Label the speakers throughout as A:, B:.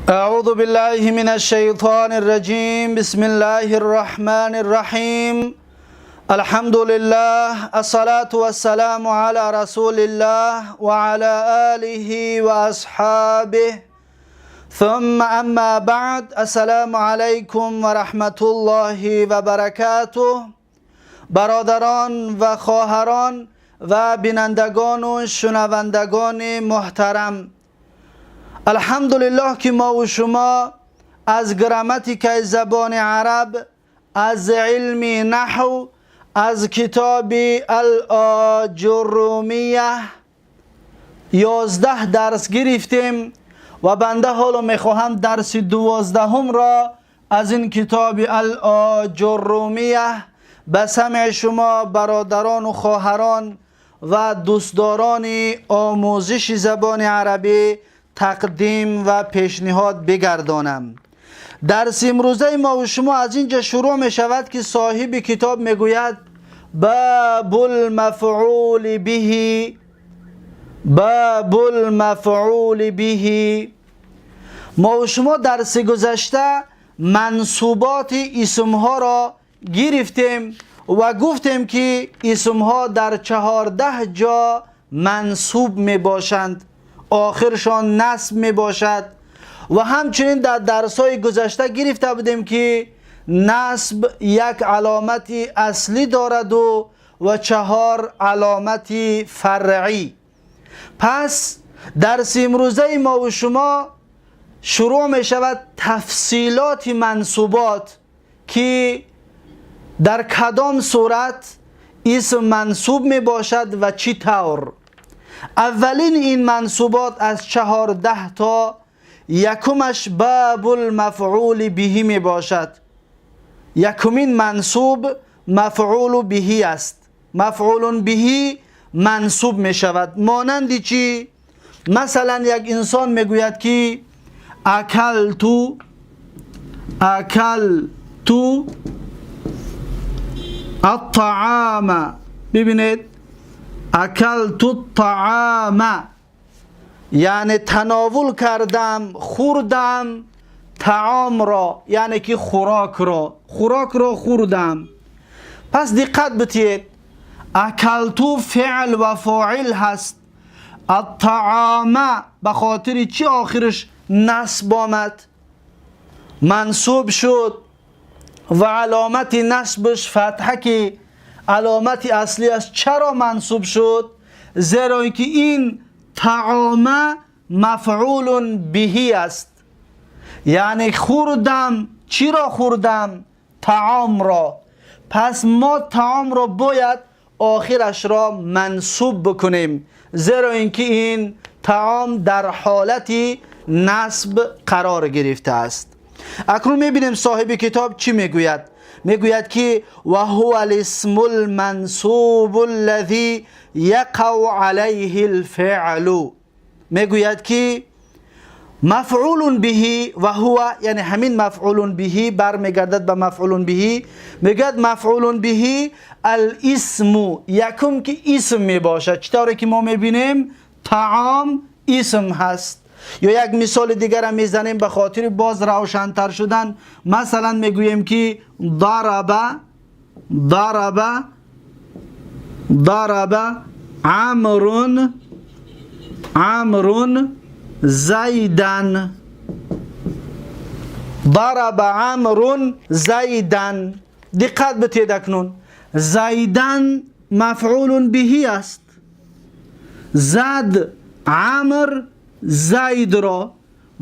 A: أعوذ بالله من الشيطان الرجيم. بسم الله الرحمن الرحيم. الحمد لله، الصلاة والسلام على رسول الله وعلى آله وأصحابه، ثم أما بعد. السلام عليكم ورحمة الله وبركاته. برادران و خواهران و بینندگان و شنوندگان محترم، الحمدلله که ما و شما از گراماتیک زبان عرب، از علم نحو، از کتاب الاجرومیه 11 درس گرفتیم و بنده حالا میخواهم درس 12 را از این کتاب الاجرومیه به سمع شما برادران و خواهران و دوستداران آموزش زبان عربی تقدیم و پیشنهاد بگردانم. درس امروزه ما و شما از اینجا شروع می شود که صاحب کتاب می گوید باب المفعول به. باب المفعول به. ما و شما درس گذشته منصوبات اسمها را گرفتیم و گفتیم که اسمها در 14 جا منصوب می باشند، آخرشان نصب می باشد. و همچنین در درس‌های گذشته گرفته بودیم که نصب یک علامت اصلی دارد و 4 علامت فرعی. پس درس امروزه ما و شما شروع می شود تفصیلات منصوبات که در کدام صورت اسم منصوب می باشد و چی طور. اولین این منصوبات از 14 تا یکمش باب المفعول به می باشد. یکمین منصوب مفعول به است. مفعول به منصوب می شود. مانند چی؟ مثلا یک انسان می گوید که اکلتو الطعام. ببینید، اکلت الطعام یعنی تناول کردم، خوردم طعام را، یعنی که خوراک را خوردم. پس دقت بتید، اکلتو فعل و فاعل هست، الطعام به خاطر چی آخرش نصب آمد؟ منصوب شد و علامت نصبش فتحه که علامت اصلی است. چرا منصوب شد؟ زیرا اینکه این طعام مفعول به است، یعنی خوردم. چی را خوردم؟ طعام را. پس ما طعام را باید آخرش را منصوب بکنیم، زیرا اینکه این طعام در حالت نصب قرار گرفته است. اکنون میبینیم صاحب کتاب چی میگوید. میگوید که و هو الاسم المنصوب الذي يقع عليه الفعل. میگوید که مفعول به و هو، یعنی همین مفعول به برمیگردد به مفعول به. میگوید مفعول به الاسم، یکم که اسم میباشد. چطوری که ما میبینیم طعام اسم هست. یا یک مثال دیگر هم میزنیم به خاطر باز روشن‌تر شدن. مثلا میگوییم که ضرب عمرو زیدن. ضرب عمرو زیدن. دقت بتید، اکنون زیدن مفعول به است. زد عمرو زید را.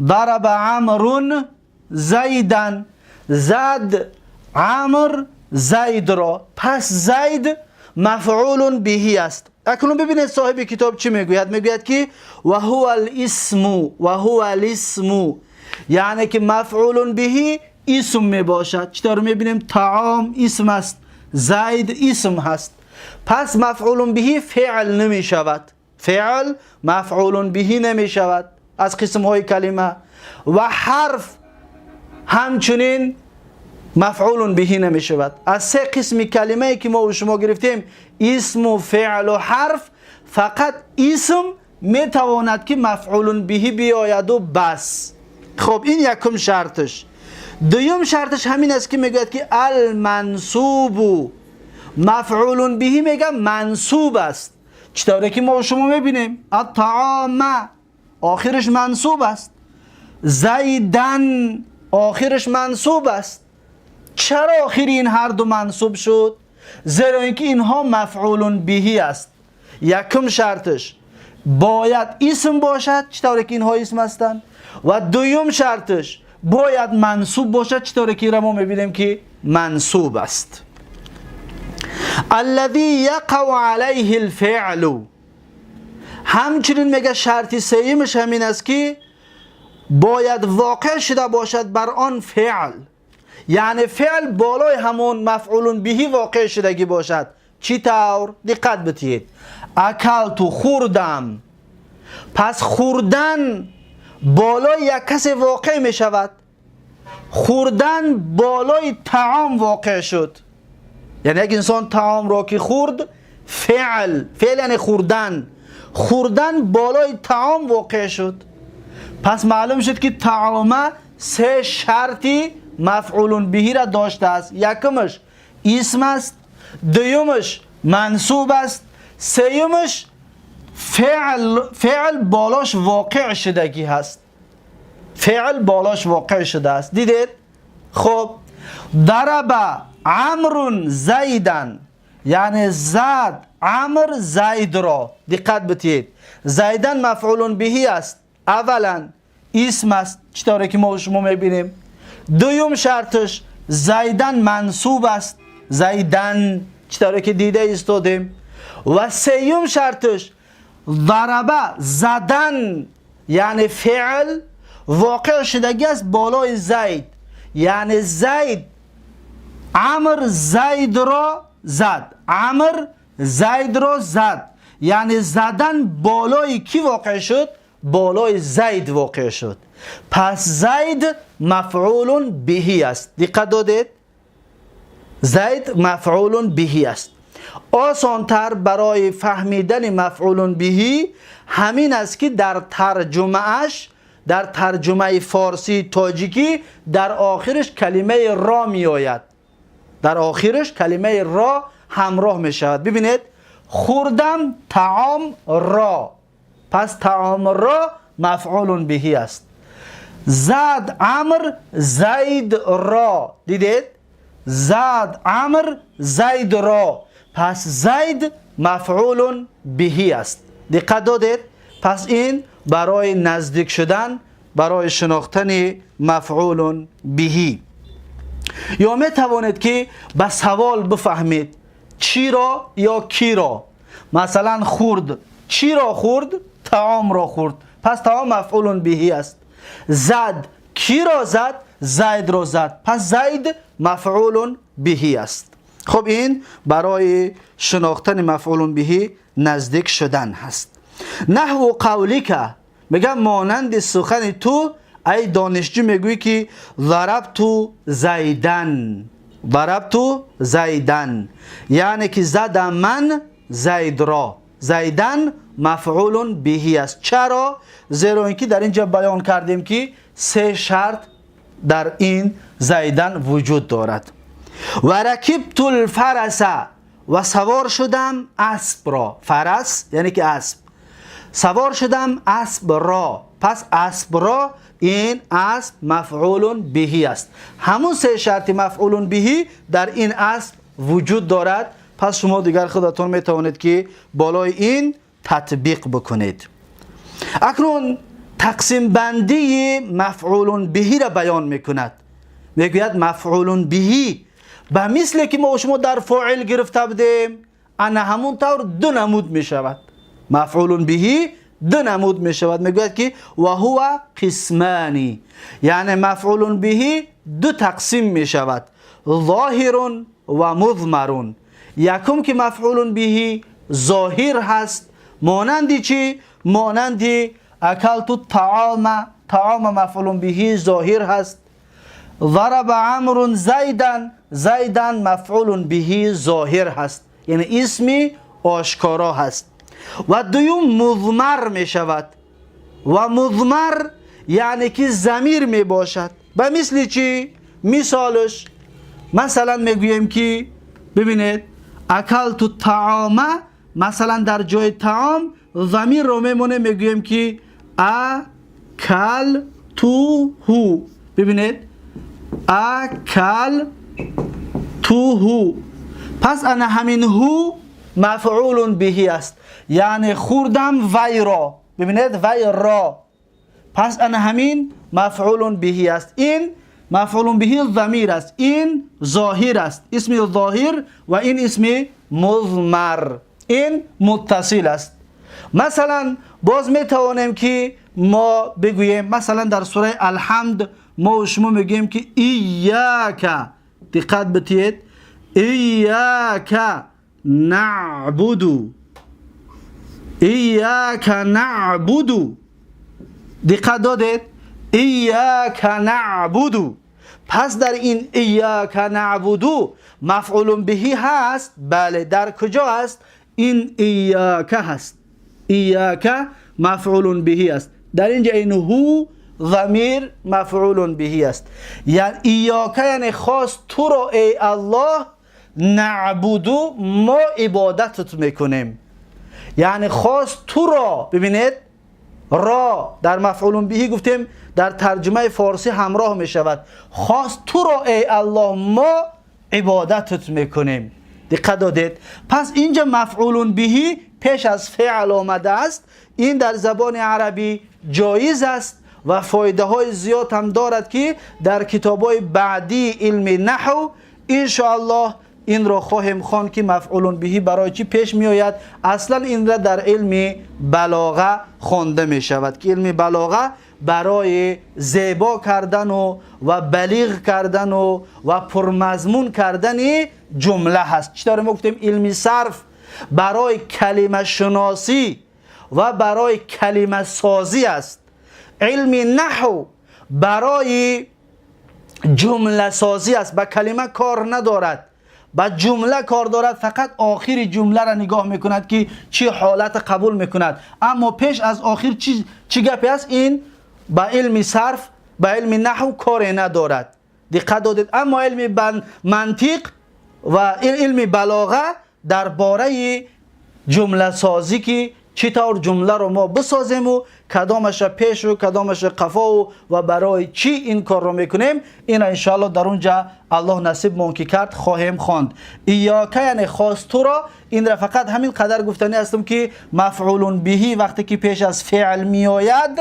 A: ضرب عمرو زیدن، زد عمرو زید را. پس زید مفعول به است. اکنون ببینید صاحب کتاب چی میگوید. میگوید که و هو الاسم، یعنی که مفعول به اسم میباشد. چطور میبینیم؟ طعام اسم است، زید اسم هست. پس مفعول به فعل نمی شود. فعل مفعول به نمی شود از قسم های کلمه. و حرف همچنین مفعول به نمی شود. از 3 قسم کلمه ای که ما و شما گرفتیم، اسم و فعل و حرف، فقط اسم میتواند که مفعول به بیاید و بس. خب این یکم شرطش. دویم شرطش همین است که میگوید که المنصوب مفعول بهی میگه منصوب است. چطوره که ما شما میبینیم الطعام آخرش منصوب است، زیدن آخرش منصوب است. چرا آخر این هر دو منصوب شد؟ زیرا اینکه اینها مفعول بهی است. یکم شرطش باید اسم باشد، چطوره که اینها اسم هستند. و دویم شرطش باید منصوب باشد، چطوره که ما میبینیم که منصوب است. الذي يقع عليه الفعل. همچنین میگه شرط سیمش همین است که باید واقع شده باشد بر آن فعل، یعنی فعل بالای همون مفعول بهی واقع شدگی باشد. چی طور؟ دقت بتید. اکلت خوردم، پس خوردن بالای یک کس واقع می شود. خوردن بالای طعام واقع شد، یعنی یک انسان طعام را که خورد، فعل یعنی خوردن، خوردن بالای طعام واقع شد. پس معلوم شد که طعام سه شرطی مفعول بهی را داشته است. یکمش اسم است، دویمش منصوب است، سیومش فعل بالاش واقع شدگی هست. فعل بالاش واقع شده است. دیدید؟ خب ضرب عمرو زیدن، یعنی زد عمر زید را. دقت بتید. زیدن مفعول بهی است، اولا اسم است، چطوره که ما شما میبینیم. دویم شرطش زیدن منصوب است، زیدن، چطوره که دیده ایستادیم. و سیوم شرطش ضربه زدن، یعنی فعل واقع شدگی است بالای زید، یعنی زید عمر زید را زد، عمر زید را زد، یعنی زدن بالای کی واقع شد؟ بالای زید واقع شد. پس زید مفعول بهی است. دقت دادید؟ زید مفعول بهی است. آسانتر برای فهمیدن مفعول بهی همین است که در ترجمهش، در ترجمه فارسی تاجیکی، در آخرش کلمه را می آید. در آخرش کلمه را همراه می شود. ببینید، خوردم طعام را، پس طعام را مفعول بهی است. زد عمر زید را، دیدید؟ زد عمر زید را، پس زید مفعول بهی است. دقت دادید؟ پس این برای نزدیک شدن، برای شناختن مفعول بهی. یا می توانید که به سوال بفهمید چی را یا کی را. مثلا خورد، چی را خورد؟ طعام را خورد، پس طعام مفعول بهی است. زد، کی را زد؟ زید را زد، پس زید مفعول بهی است. خب این برای شناختن مفعول بهی نزدیک شدن هست. نحو قولیک، میگم مانند سخن تو ای دانشجو میگویی که ضربت زیدن، ضربت زیدن، یعنی که زدم من زید را. زیدن مفعول بهی است. چرا؟ زیرا اینکه در اینجا بیان کردیم که سه شرط در این زیدن وجود دارد. و رکبت الفرس، و سوار شدم اسب را. فرس یعنی که اسب. سوار شدم اسب را، پس اسب را، این اسب مفعول بهی است. همون سه شرط مفعول بهی در این اسب وجود دارد. پس شما دیگر خودتون میتوانید که بالای این تطبیق بکنید. اکنون تقسیم بندی مفعول بهی را بیان میکند. میگوید مفعول بهی به مثل که ما شما در فاعل گرفته بودیم، انا همون طور دو نمود میشود. مفعول بهی دو نمود میشود. میگوید که و هو قسمانی، یعنی مفعول بهی دو تقسیم میشود، ظاهر و مضمر. یکم که مفعول بهی ظاهر هست، مانندی چی؟ مانندی اکلت الطعام، طعام مفعول بهی ظاهر هست. ضرب عمرو زیدن، زیدن مفعول بهی ظاهر هست، یعنی اسمی آشکارا هست. و دویم مضمر می شود. و مضمر یعنی که ضمیر می باشد. به مثل چی؟ مثالش مثلا میگوییم که ببینید اکلت الطعام، مثلا در جای طعام ضمیر رو میمونه، میگوییم که اکلتو. ببینید اکلتو. پس انا همین هو مفعول بهی است، یعنی خوردم وی را. ببینید وی را، پس انا همین مفعول بهی است. این مفعول بهی ضمیر است، این ظاهر است، اسم ظاهر، و این اسم مضمر، این متصل است. مثلا باز می توانیم که ما بگوییم مثلا در سوره الحمد ما و شما میگیم که ایاک، دقت بتید، ایاک نعبد، ایاک نعبد، دقت دادید، ایاک نعبد. پس در این ایاک نعبد مفعول بهی هست. بله، در کجا هست؟ این ایاک هست، ایاک مفعول بهی است. در اینجا این هو ضمیر مفعول بهی است. یعنی ایاک یعنی خاص تو را ای الله، نعبد ما عبادتت میکنیم، یعنی خاص تو را. ببینید را در مفعول بهی گفتیم در ترجمه فارسی همراه می شود، خاص تو را ای الله ما عبادتت میکنیم. دقت دادید؟ پس اینجا مفعول بهی پیش از فعل آمده است. این در زبان عربی جایز است و فایده های زیاد هم دارد که در کتاب های بعدی علم نحو ان شاء الله این را خواهیم خواند که مفعول بهی برای چی پیش می آید. اصلا این را در علم بلاغه خوانده می شود که علم بلاغه برای زیبا کردن و بلیغ کردن و پرمضمون کردن جمله هست. چطور ما گفتیم علم صرف برای کلمه شناسی و برای کلمه سازی است، علم نحو برای جمله سازی است. با کلمه کار ندارد، با جمله کار دارد، فقط آخر جمله را نگاه میکند که چی حالت قبول میکند، اما پیش از آخر چی گپی است، این با علم صرف با علم نحو کار ندارد. دقت دادید؟ اما علم منطق و علم بلاغه درباره جمله سازی که چطور جمله رو ما بسازیم و کدامش پیش و کدامش قفا و برای چی این کار رو میکنیم، این انشاءالله در اونجا الله نصیب مون که کرد خواهیم خواند. ایاک یعنی خاص تو را. این را فقط همین قدر گفتنی هستم که مفعول بهی وقتی که پیش از فعل می آید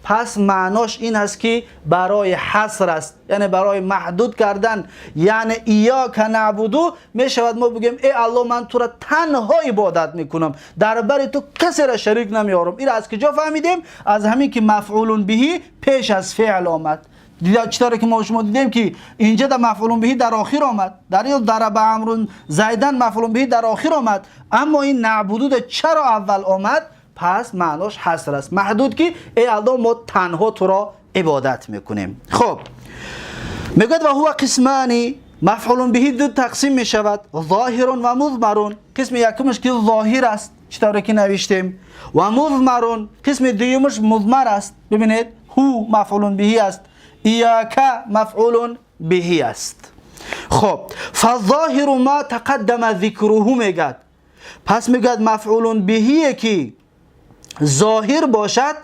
A: پس معناش این است که برای حصر است، یعنی برای محدود کردن. یعنی ایاک نعبدو می شود ما بگیم ای الله من تو را تنها عبادت میکنم، در بر تو کسی را شریک نمیارم. این را از کجا فهمیدیم؟ از همین که مفعول بهی پیش از فعل آمد. دیدید چطوره که ما شما دیدیم که اینجا در مفعول بهی در آخر آمد، در این ضرب عمرو زیدن مفعول بهی در آخر آمد، اما این نعبدو چرا اول آمد؟ پس معناش حصر است، محدود که ای الله ما تنها تو را عبادت میکنیم. خب میگوید و هو قسمانی، مفعول بهی دو تقسیم می شود، ظاهر و مضمر. قسم یکمش که ظاهر است چطوره که نوشتیم، و مضمر قسم دومش مضمر است. ببینید هو مفعول بهی است، ایاک مفعول بهی است. خب فالظاهر ما تقدم ذکره میگد. پس میگد مفعول بهی که ظاهر باشد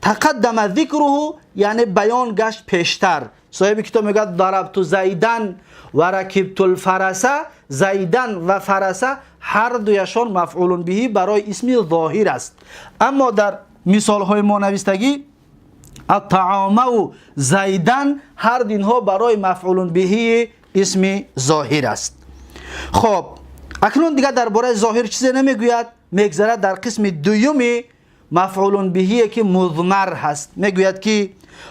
A: تقدم ذکره یعنی بیان گشت پیشتر. صاحب کتاب میگد ضربت زیدن و رکبت الفرس، زیدن و فرس هر دویشان مفعول بهی برای اسم ظاهر است. اما در مثال های ما نوشتگی الطعام و زیدن هر دینها برای مفعول بهی اسم ظاهر است. خب اکنون دیگه درباره ظاهر چیزی نمیگوید، میگذرد در قسم دومی مفعول بهی که مضمر هست. میگوید که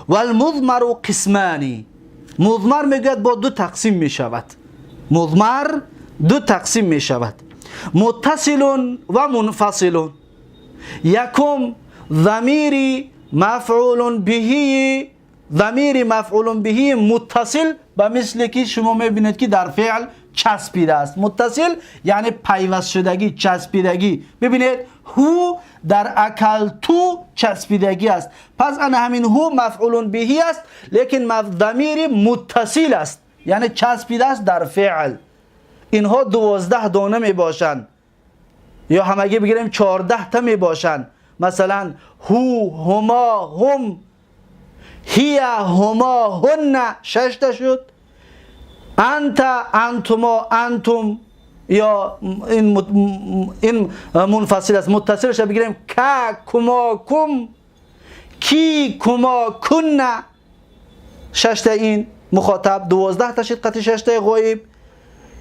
A: والمضمر قسمانی، مضمر میگوید با دو تقسیم میشود، مضمر دو تقسیم میشود، متصل و منفصل. یکم ضمیر مفعول بهی، ضمیر مفعول بهی متصل به مثل که شما میبینید که در فعل چسبیده است. متصل یعنی پیوست شدگی، چسبیدگی. ببینید هو در اکلتو چسبیدگی است. پس انا همین هو مفعول بهی است، لیکن ضمیر متصل است، یعنی چسبیده است در فعل. اینها 12 دانه می باشند، یا همگی بگیریم 14 تا می باشند. مثلا هو، هما، هم، هی، هما، هن 6 تا شد. انت، انتما، انتم، یا این منفصل است. متصلش بگیریم که، کما، کم، کی، کما، کن 6 تا این مخاطب. 12 تا شد قطعی 6 تا غایب.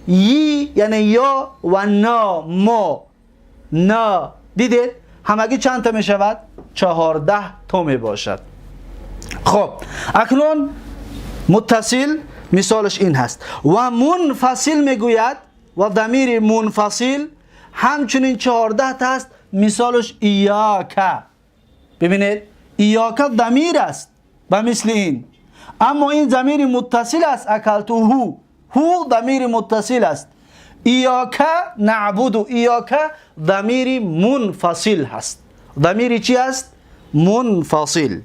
A: یی یعنی یا و نا، ما، نا. دیدید همگی چند تا می شود؟ 14 تا می باشد. خب اکنون متصل مثالش این هست. و منفصل میگوید و ضمیر منفصل همچنین 14 تا است. مثالش ایاکه. ببینید ایاکه ضمیر است به مثل این، اما این ضمیر متصل است. اکلتو هو ضمیر متصل است. ایاکه نعبد، ایاکه ضمیر منفصل هست. ضمیر چی است؟ منفصل.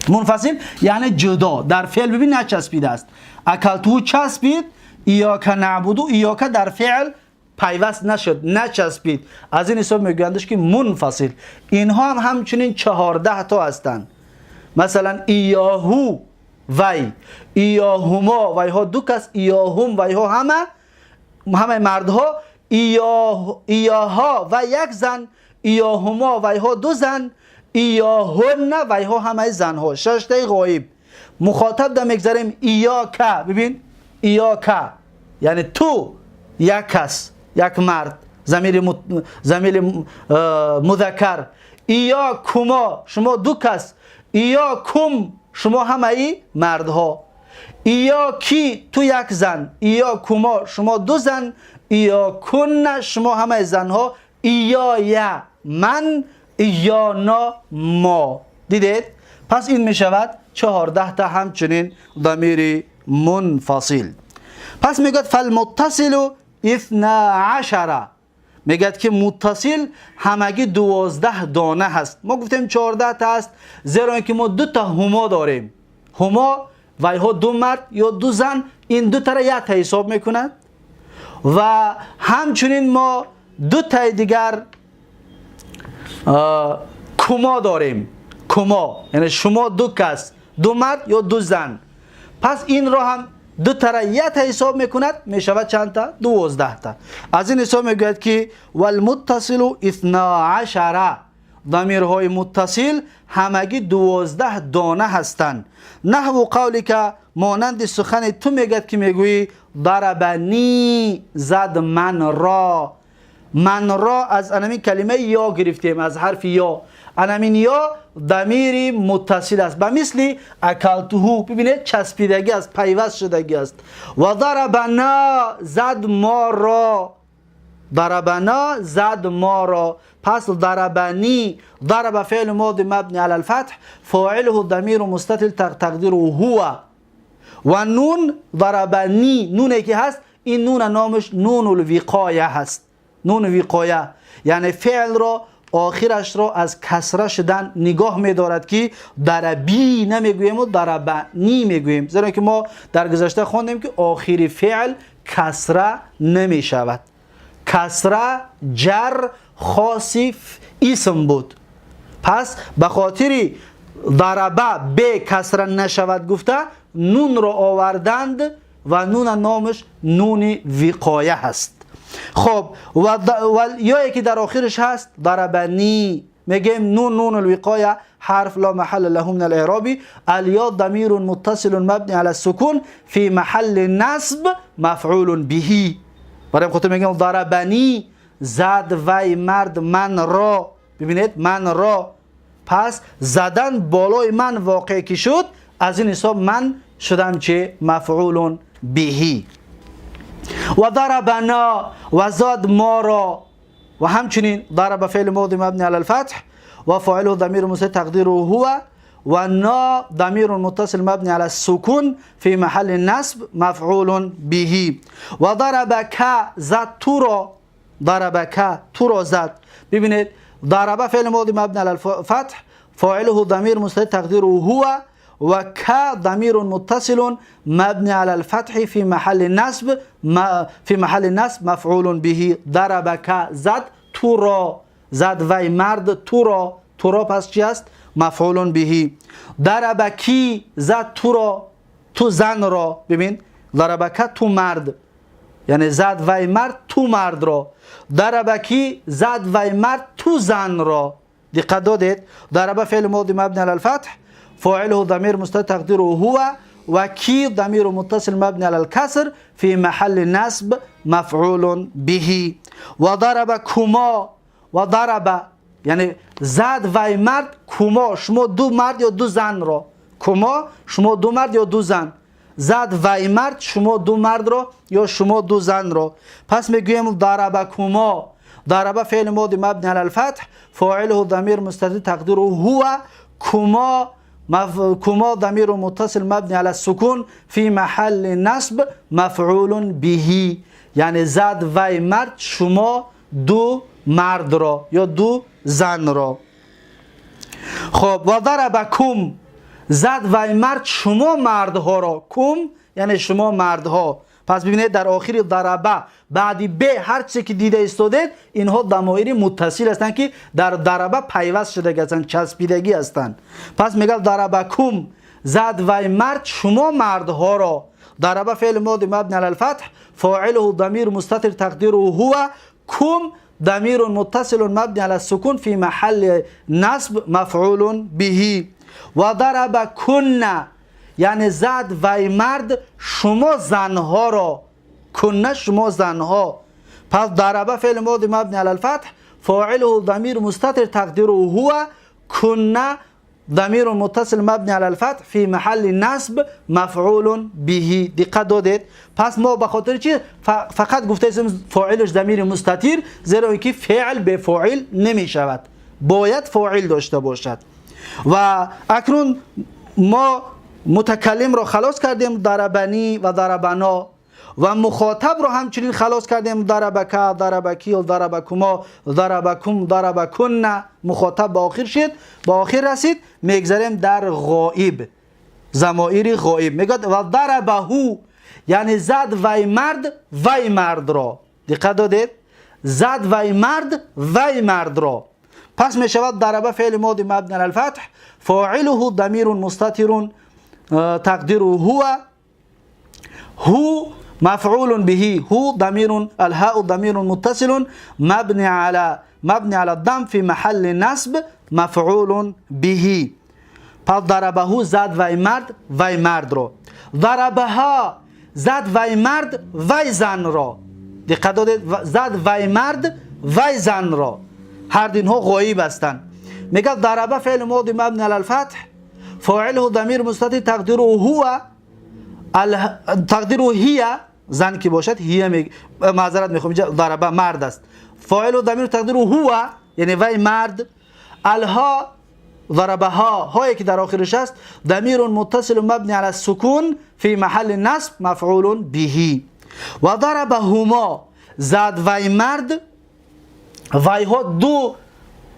A: منفصل یعنی جدا، در فعل ببین نچسبیده است. اکلتو چسبید، ایاکه نعبد، ایاکه در فعل پیوست نشد، نچسبید. از این حساب میگویندش که منفصل. اینها هم همچنین 14 تا هستند. مثلا ایاهو وی، ایاهما ویها دو کس، ایاهم ویها همه مردها، ایاها و یک زن، ایاهما ویها دو زن، ایاهن ویها همه زنها. 6 تا غایب. مخاطب در میگذاریم ایاکه. ببین ایاکه یعنی تو، یک کس، یک مرد، ضمیر مذکر. ایاکما شما دو کس، ایاکم شما همه مردها، ایاکی تو یک زن، ایاکما شما دو زن، ایاکن شما همه زنها، ایایا من، ایانا ما. دیدید؟ پس این می شود 14 تا همچنین ضمیر منفصل. پس میگه فالمتصل 12، میگه که متصل همگی 12 دانه هست. ما گفتیم 14 تا است زیرا اینکه ما 2 تا هما داریم. هما ویها 2 مرد یا 2 زن، این 2 تا را 1 تا حساب میکند. و همچنین ما 2 تا دیگر کما داریم. کما یعنی شما 2 کس، 2 مرد یا 2 زن. پس این را هم 2 تا را 1 تا حساب میکند، میشود چند تا؟ 12 تا. از این حساب میگوید که والمتصل 12، ضمیرهای متصل همگی 12 دانه هستند. نحو قولی که مانند سخن تو میگد که میگویی ضربنی، زد من را. من را از انمین کلمه یا گرفتیم، از حرف یا. انمین یا ضمیر متصل است، به مثل اکلتهو. ببینید چسبیدگی است، پیوست شدگی است. و ضربنا، زد ما را. ضربنا زد ما را. پس ضربنی، ضرب فعل ماضی مبنی علی الفتح، فاعله ضمیر مستتر تقدیره هو. و نون ضربنی، نونی که هست این نون نامش نون الوقایه هست. نون وقایه یعنی فعل را آخرش را از کسره شدن نگاه می‌دارد که ضربی نمیگوییم و ضربنی میگوییم، زیرا که ما در گذشته خواندیم که آخر فعل کسره نمی شود. کسره جر خاصی اسم بود. پس به خاطر ضربه به کسره نشود گفته نون را آوردند و نون نامش نون وقایه هست. خب و یا که در آخرش هست ضربنی، میگیم نون الوقایه حرف لا محل له من الاعراب، الیا ضمیر متصل مبنی على السکون فی محل نصب مفعول به. برای خودت میگم ضربنی، زد وی مرد من را. ببینید من را، پس زدن بالای من واقع کی شد، از این حساب من شدم چه؟ مفعول به. و ضربنا، و زاد ما را. و همچنین ضرب فعل ماضی مبنی علی الفتح و فاعله ضمیر مستتر تقدیره هو، و نا ضمیر متصل مبنی علی السکون فی محل نصب مفعول به. و ضربک، زد تو را. ضربک تو را زد. ببینید ضرب فعل ماضی مبنی علی الفتح فاعله ضمیر مستتر تقدیره هو و کا ضمیر متصل مبنی علی الفتح فی محل نصب مفعول به. ضرب کا زد تو را، زد وی مرد تو را پس چی است؟ مفعول به. ضرب کی زد تو را، تو زن را. ببین ضرب کا تو مرد، یعنی زد وی مرد تو مرد را. ضرب کی زد وی مرد تو زن را. دقت دادید؟ ضرب فعل ماضی مبنی علی الفتح فاعله ضمیر مستتر تقدیره هو و کی ضمیر متصل مبنی علی الکسر فی محل نصب مفعول به. و ضرب کما و ضرب یعنی زد وی مرد کما، شما دو مرد یا دو زن را. کما شما دو مرد یا دو زن، زد وی مرد شما دو مرد را یا شما دو زن را. پس میگویم ضرب کما. ضرب فعل ماضی مبنی علی الفتح فاعله ضمیر مستتر تقدیره هو کما ضمیر متصل مبنی علی السکون فی محل نصب مفعول به. یعنی زد وی مرد شما دو مرد را یا دو زن را. خب و ضرب کم زد وی مرد شما مردها را. کم یعنی شما مردها. پس ببینید در آخر ضربه بعدی به هر چی که دیده استادید اینها ضمایر متصل هستند که در ضربه پیوست شده هستند، چسبیدگی هستند. پس میگه ضرب کم زد وی مرد شما مردها را. ضربه فعل ماضی مبنی علی الفتح فاعله ضمیر مستتر تقدیره هو کم ضمیر متصل مبنی علی السکون فی محل نصب مفعول به. و ضرب کن یعنی زد وی مرد شما زنها را. کن شما زنها. پس ضرب فعل ماضی مبنی علی الفتح فاعله ضمیر مستتر تقدیره هو کن ضمیر متصل مبنی علی الفتح فی محل نصب مفعول به. دقت دادید؟ پس ما به خاطر چی فقط گفته اسم فاعلش ضمیر مستتر؟ زیرا اینکه فعل به فاعل نمی شود، باید فاعل داشته باشد. و اکنون ما متکلم را خلاص کردیم، ضربنی و ضربنا، و مخاطب را همچنین خلاص کردیم، ضربک، ضربکی و ضربکما، ضربکم، ضربکن. مخاطب به آخر شد، به آخر رسید. میگذاریم در غائب، ضمایر غائب. میگه و ضربهو یعنی زد وی مرد وی مرد را. دقت دادید؟ زد وی مرد وی مرد را. پس می شود ضرب فعل ماضی مبنی علی الفتح فاعله ضمیر مستتر تقدیره هو مفعول به. هو ضمیر الهاء ضمیر متصل مبنی علی الضم فی محل نصب مفعول به. پس ضربه زد وی مرد را. ضربها زد وی مرد وی زن را. دقت دادید؟ زد وی مرد وی زن را. هر دینها غایب هستند. میگه ضربه فعل ماضی مبنی علی الفتح فاعله ضمیر مستتر تقدیره هو تقدیره هی زن که باشد، هی معذرت میخوام اینجا ضربه مرد است. فاعل ضمیر تقدیره هو یعنی وی مرد. الها ضربه هایی که در آخرش است ضمیر متصل مبنی علی السکون فی محل نصب مفعول به. و ضربهما زد وی مرد وی ها دو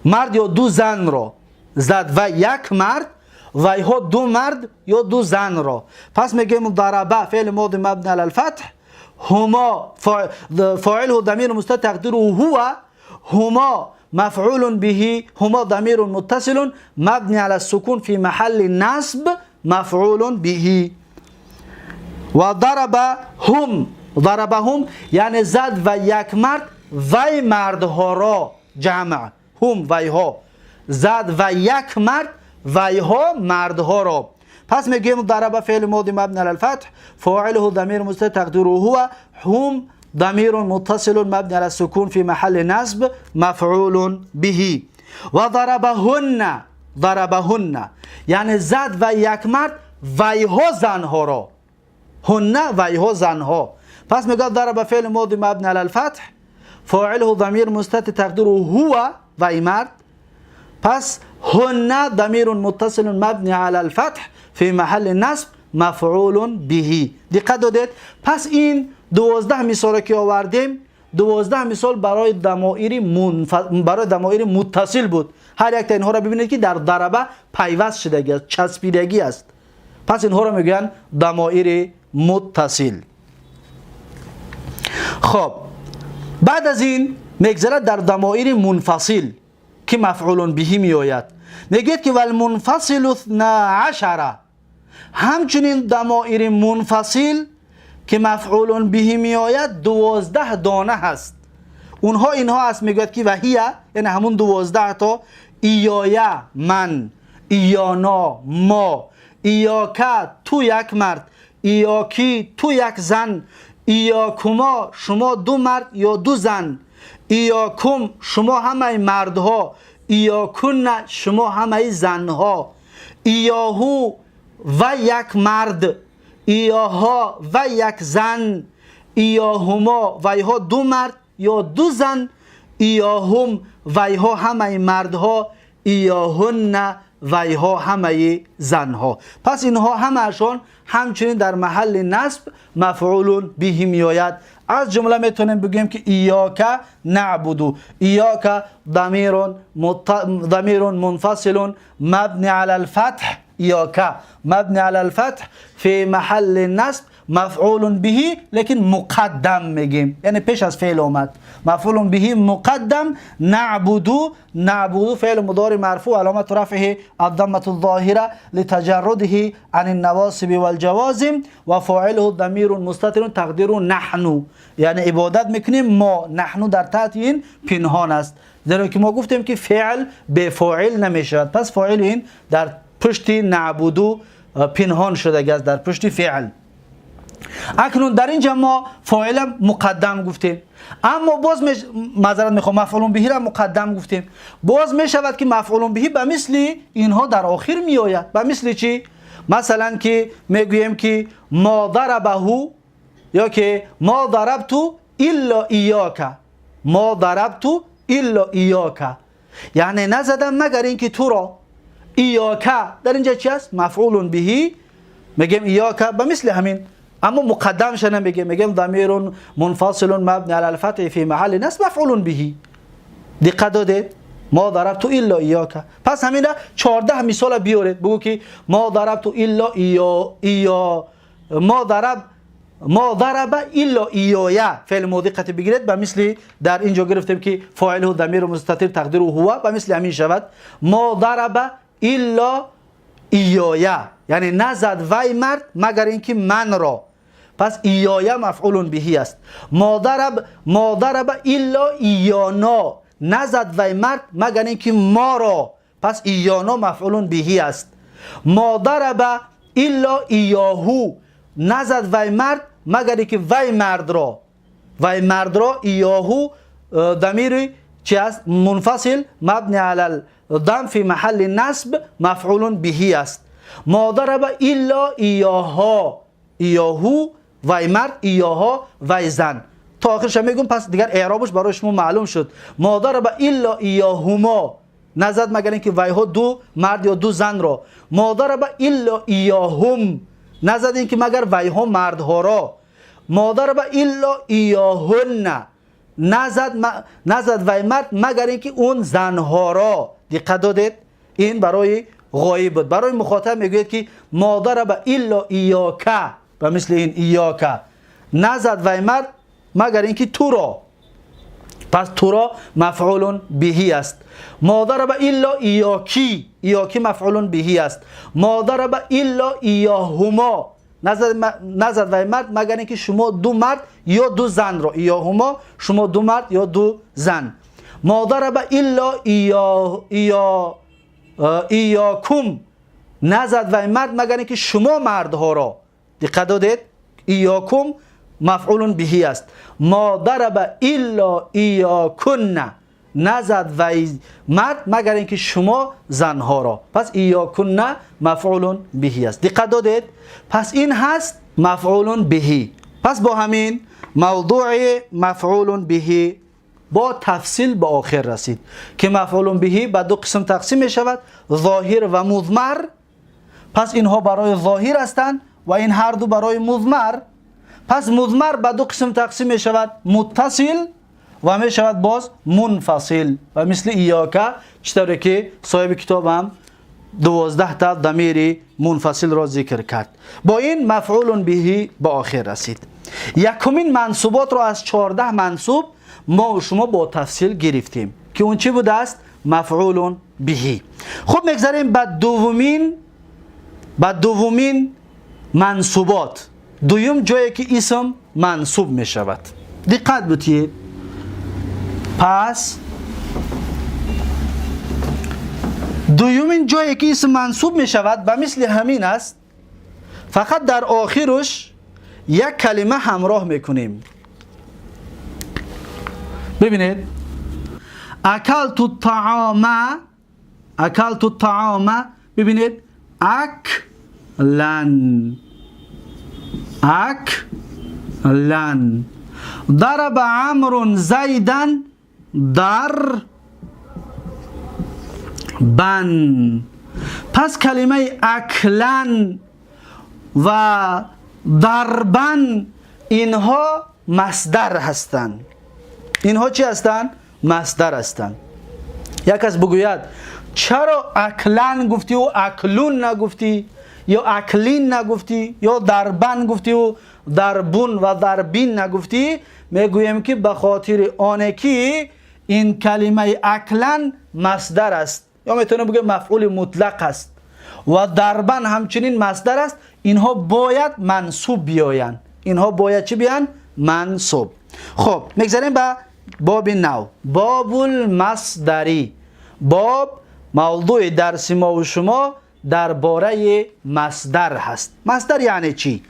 A: مرد یا دو زن را. زد و یک مرد وی ها دو مرد یا دو زن را. پس میگیم ضربه فعل ماضی مبنی علی الفتح هما فاعله ضمیر مستتر تقدیره هو هما مفعول به. هما ضمیر متصل مبنی علی السکون فی محل نصب مفعول به. و ضربهم یعنی زد و یک مرد وی مردها را. جمع هم وی ها. زد و یک مرد وی ها مردها را. پس میگیم ضرب فعل ماضی مبنی علی الفتح فاعله ضمیر مستتر تقدیره هو هم ضمیر متصل مبنی علی السکون فی محل نصب مفعول به. و ضربهن یعنی زد و یک مرد وی ها زنها را. هن وی ها زنها. پس میگه ضرب فعل ماضی مبنی علی الفتح فاعله ضمیر مستتر تقدیره هو وی مرد. پس هن ضمیر متصل مبنی علی الفتح فی محل نصب مفعول به. دقت دادید؟ پس این 12 مثال که آوردیم 12 مثال برای ضمایر متصل بود. هر یک تا اینها را ببینید که در ضربه پیوست شدگی است، چسبیدگی است. پس اینها را میگن ضمایر متصل. خب بعد از این میگذرد در ضمایر منفصل که مفعول به می آید. میگید که والمنفصل 12. همچنین ضمایر منفصل که مفعول به می آید 12 دانه هست. اونها اینها است، میگوید که وهیه یعنی همون 12 تا: ایایا من، ایانا ما، ایاکا تو یک مرد، ایاکی تو یک زن، ایاکما شما دو مرد یا دو زن، ایاکم شما همه مردها، ایاکن شما همه زنها، ایاهو و یک مرد، ایاها و یک زن، ایاهما و ایها دو مرد یا دو زن، ایاهم و ایها همه مردها، ایاهن و ایها همه زنها. پس اینها همهشان همچنین در محل نصب مفعول به می آید. از جمله میتونیم بگیم که ایاک نعبد، ایاک ضمیر منفصل مبنی علی الفتح، ایاک مبنی علی الفتح فی محل نصب مفعول به، لیکن مقدم میگیم، یعنی پیش از فعل اومد. مفعول به مقدم. نعبد، نعبد فعل مضارع مرفوع علامت رفعه الضمه الظاهره لتجرده عن النواصب والجوازم و فاعله ضمیر مستتر تقدیر نحن، یعنی عبادت میکنیم ما. نحن در تحت این پنهان است، زیرا که ما گفتیم که فعل به فاعل نمیشود. پس فاعل این در پشت نعبد پنهان شده است، در پشت فعل. اکنون در اینجا ما فاعل مقدم گفتیم، اما باز معذرت میخوام مفعول به را مقدم گفتیم. باز میشود که مفعول به به مثل اینها در آخر می آید. به مثل چی؟ مثلا که میگوییم که ما ضربه، یا که ما ضربت الا ایاک، ما ضربت الا ایاک، یعنی نزدم مگر اینکه تو را. ایاک در اینجا چی است؟ مفعول به. میگیم ایاک به مثل همین، اما مقدمش نمیگیم، میگیم ضمیر منفصل مبنی علی الفتح فی محل نصب مفعول به. دقت دادید؟ ما ضربت الا ایاک. پس همین 14 مثال بیارید، بگو که ما ضربت الا ایا ما ضرب الا ایایا فعل ماضی قطعی بگیرید. به مثل در اینجا گرفتیم که فاعله ضمیر مستتر تقدیره هو، به مثل همین شود ما ضرب الا ایایا، یعنی نزد وی مرد مگر اینکه من را. پس ایایا مفعول به است. ما ضرب الا ایانا، نزد وی مرد مگر اینکه ما را. پس ایانا مفعول به است. ما ضرب الا ایاهو، نزد وی مرد مگر اینکه وی مرد را. وی مرد را ایاهو ضمیر چی است؟ منفصل مبنی علی الضم فی محل نصب مفعول به است. ما ضرب الا ایاها، ایاهو وی مرد، ایاها وی زن، تا آخرش میگم. پس دیگر اعرابش برای شما معلوم شد. ما ضرب الا ایاهما، نزد مگر اینکه وی ها دو مرد یا دو زن را. ما ضرب الا ایاهم، نزد اینکه مگر وی ها مردها را. ما ضرب الا ایاهن، نزد وی مرد مگر اینکه اون زنها را. دقت دادید؟ این برای غایب بود. برای مخاطب میگوید که ما ضرب الا ایاک، و مثل این ایاک، نزد وی مرد مگر اینکه تو را. پس تو را مفعول به است. ما ضرب الا ایاکی، ایاکی مفعول به است. ما ضرب الا ایاهما، نزد وی مرد مگر اینکه شما دو مرد یا دو زن را. ایاهما شما دو مرد یا دو زن. ما ضرب الا ایاکم، نزد وی مرد مگر اینکه شما مردها را. دقت دادید؟ ایاکم مفعول به است. ما ضرب الا ایاکن، نزد وی مرد مگر اینکه شما زنها را. پس ایاکن مفعول به است. دقت دادید؟ پس این هست مفعول به. پس با همین موضوع مفعول به با تفصیل به آخر رسید که مفعول به دو قسم تقسیم می شود، ظاهر و مضمر. پس اینها برای ظاهر هستند و این هر دو برای مضمر. پس مضمر به دو قسم تقسیم می شود، متصل و می شود باز منفصل و مثل ایاکه چطوری که صاحب کتاب هم 12 تا ضمیر منفصل را ذکر کرد. با این مفعول به با آخر رسید. یکمین منصوبات را از 14 منصوب ما و شما با تفصیل گرفتیم که اون چی بوده است؟ مفعول به. خب میگذاریم به دومین منصوبات، دوم جایی که اسم منصوب می شود. دقت بتید. پس دومین جایی که اسم منصوب می شود به مثل همین است، فقط در آخرش یک کلمه همراه میکنیم. ببینید اکلت الطعام، ببینید اکلن. ضرب عمرو زیدا ضربن. پس کلمه اکلن و ضربن اینها مصدر هستند. اینها چی هستند؟ مصدر هستند. یک کس بگوید چرا اکلن گفتی و اکلون نگفتی، یا اکلین نگفتی، یا ضربن گفتی و ضربون و ضربین نگفتی؟ میگویم که به خاطر آنه که این کلمه اکلن مصدر است، یا میتونه بگه مفعول مطلق است، و ضربن همچنین مصدر است. اینها باید منصوب بیاین. اینها باید چی بیان؟ منصوب. خب میگذاریم به باب نو، باب المصدری. باب موضوع درس ما و شما درباره مصدر هست. مصدر یعنی چی؟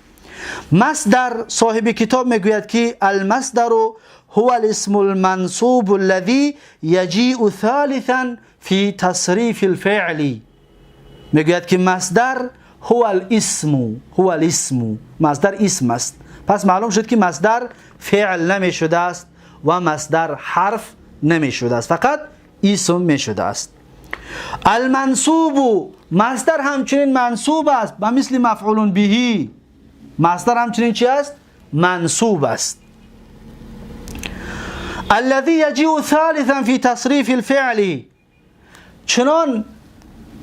A: مصدر صاحب کتاب میگوید که المصدر هو الاسم المنصوب الذي يجيء ثالثا في تصريف الفعل. میگوید که مصدر هو الاسم. مصدر اسم است. پس معلوم شد که مصدر فعل نمی شده است و مصدر حرف نمی شده است، فقط اسم می شده است. المنصوب، مصدر همچنین منصوب است و مثل مفعول به. مصدر همچنین چی است؟ منصوب است. الذي يجيء ثالثا في تصريف الفعل، چنان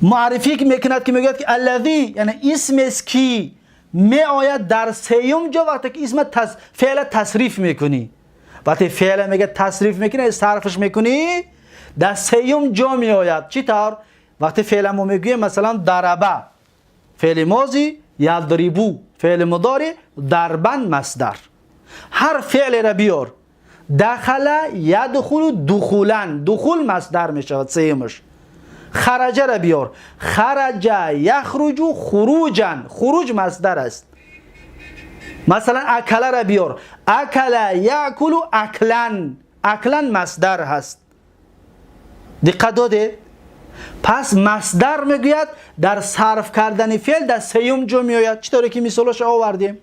A: معرفی که میکند که میگوید که الذی یعنی اسم است که می آید در سیوم جا وقتی که اسم فعل تصریف میکنی. وقتی فعل میگه تصریف میکنی، صرفش میکنی، در سیوم جا می آید. چی طور؟ وقتی فعل ما میگویم مثلا ضربه فعل ماضی، یضربو فعل مضارع، ضربن مصدر. هر فعل را بیار. دخل یدخل دخولن، دخول مصدر می شود سیمش. خرج را بیار، خرج یخرج خروجن، خروج مصدر است. مثلا اکل را بیار، اکل یاکل اکلن، اکلن مصدر هست. دقت دادید؟ پس مصدر میگوید در صرف کردن فعل در سیوم جا میآید. چطوری که مثالش آوردیم.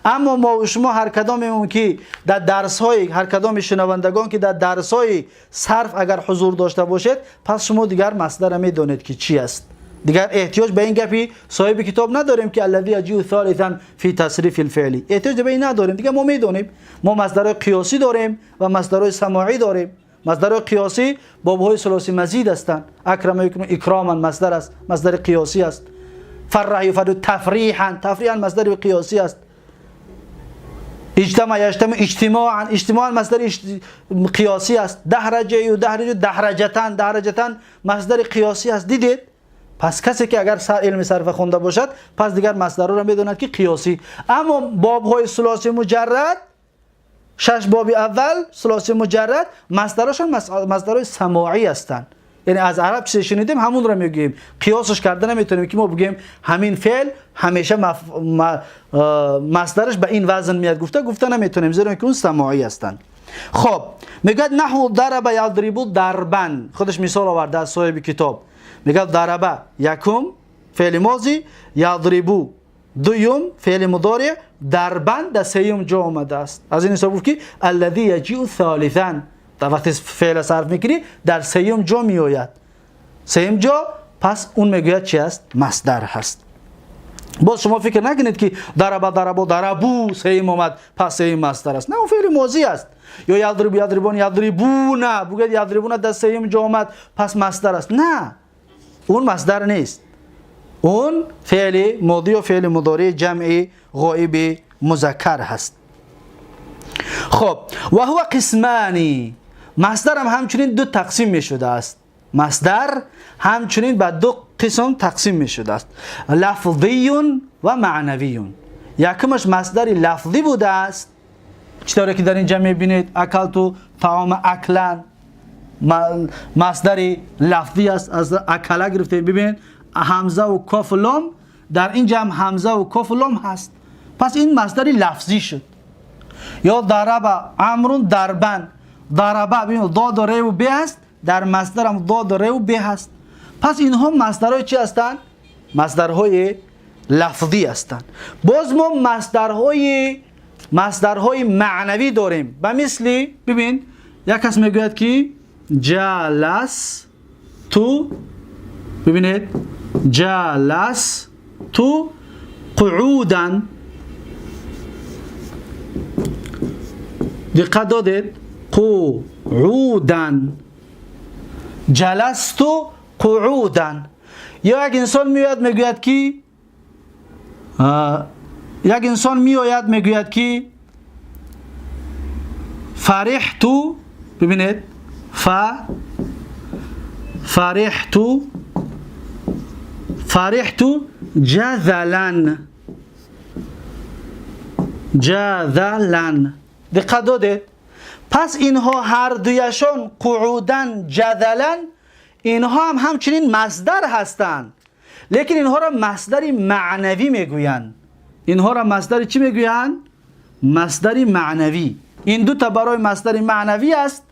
A: اما ما و شما هر کداممون که در درس‌های، هر کدام شنوندگان که در درس‌های صرف اگر حضور داشته باشید، پس شما دیگر مصدر میدونید که چی است. دیگر احتیاج به این گپی صاحب کتاب نداریم که الذی یجیء ثالثا فی تصریف الفعل. احتیاج به این نداریم. دیگه ما میدونیم. ما مصدر قیاسی داریم و مصدر سماعی داریم. مصدر قیاسی بابهای ثلاثی مزید هستند. اکرم یکم اکراما مصدر است، مصدر قیاسی است. فرح یفرح تفریحا، تفریحا مصدر قیاسی است. اجتماع یجتمع اجتماعا، اجتماعا مصدر قیاسی است. دحرج یدحرج دحرجتا، دحرجتا مصدر قیاسی است. دیدید؟ پس کسی که اگر علم صرف خونده باشد، پس دیگر مصدرها را میدوند که قیاسی. اما بابهای ثلاثی مجرد، 6 باب اول ثلاثی مجرد، مصدرشون مصدرهای سماعی هستند. یعنی از عرب چیزی شنیدیم همون رو میگیم. قیاسش کرده نمیتونیم که ما بگیم همین فعل همیشه مصدرش به این وزن میاد. گفته نمیتونیم، زیرا که اون سماعی هستند. خب میگه نحو ضرب یضرب ضربا. خودش مثال آورده از صاحب کتاب. میگه ضرب یکم فعل ماضی، یضرب دوم فعل مضارع، ضربا در سیوم جا آمده است. از این حساب که الذی یجیء ثالثا، در وقتی فعل صرف میکنی در سیوم جا میآید. سیوم جا، پس اون میگوید چی است؟ مصدر هست. باز شما فکر نکنید که ضربو سیم اومد پس سیم مصدر است. نه، اون فعل ماضی است. یا یضربون یضربون، بگید یضربون در سیم جا اومد پس مصدر است. نه، اون مصدر نیست. اون فعل ماضی و فعل مضارع جمع غائب مذکر هست. خب و هو قسمانی، مصدر هم همچنین دو تقسیم می شده است. مصدر همچنین به دو قسم تقسیم می شده است، لفظی و معنوی. یکمش مصدر لفظی بوده است، چطوری که در اینجا می بینید اکلتو طعام اکلن، مصدر لفظی است، از اکله گرفته. ببین همزه و کاف و لام، در اینجا هم همزه و کاف و لام هست، پس این مصدر لفظی شد. یا ضرب عمرو ضربا، ضربه ببین ضاد و ر و ب هست، در مصدر هم ضاد و ر و ب هست. پس اینها مصدرهای چی هستند؟ مصدرهای لفظی هستند. باز ما مصدرهای معنوی داریم، به مثل ببین یک کس میگوید که جلس تو، ببینید جلس تو قعودن، دقت دادید؟ قعودن، جلستو قعودن. یا یک انسان میاد میگوید که فرحتو، ببینید فرحتو جذلن، دقت دادید؟ پس اینها هر دویشان قعودن جذلن، اینها هم همچنین مصدر هستند، لیکن اینها را مصدر معنوی میگویند. اینها را مصدر چی میگویند؟ مصدر معنوی. این دو تا برای مصدر معنوی است،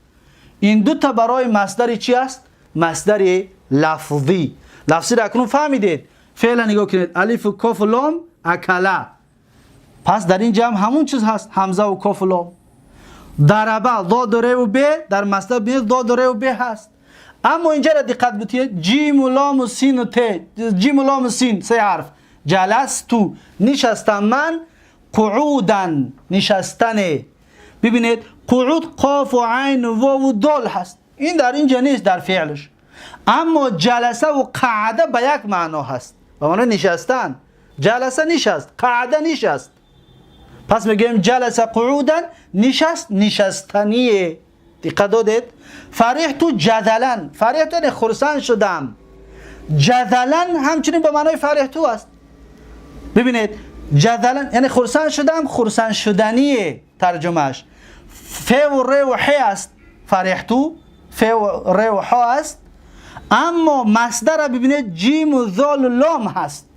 A: این دو تا برای مصدر چی است؟ مصدر لفظی. لفظی را اکنون فهمیدید؟ فعلا نگاه کنید، الف و کاف و لام اکلا، پس در اینجا هم همون چیز هست، همزه و کاف و لام. ضربه ضاد و ر و ب، در مصدر ببینید ضاد و ر و ب هست. اما اینجا را دقت بتید، جیم و لام و سین و ت، جیم و لام و سین سه حرف. جلستو نشستم من، قعودن نشستنه. ببینید قعود قاف و عین و واو و دال هست، این در اینجا نیست در فعلش. اما جلسه و قعده به یک معنا هست، به معنی نشستن. جلسه نشست، قعده نشست، پس میگیم جلسه قعودن، نشست نشستنیه. دقت دادید؟ فرحتو جدلن، فرحتو یعنی خرسند شدم، جدلن همچنین به معنای فرحتو است. ببینید جدلن یعنی خرسند شدم، خرسند شدنیه ترجمهش. ف و ر و ح است فرحتو، ف و ر و ح است. اما مصدر ببینید جیم و ذال و لام هست،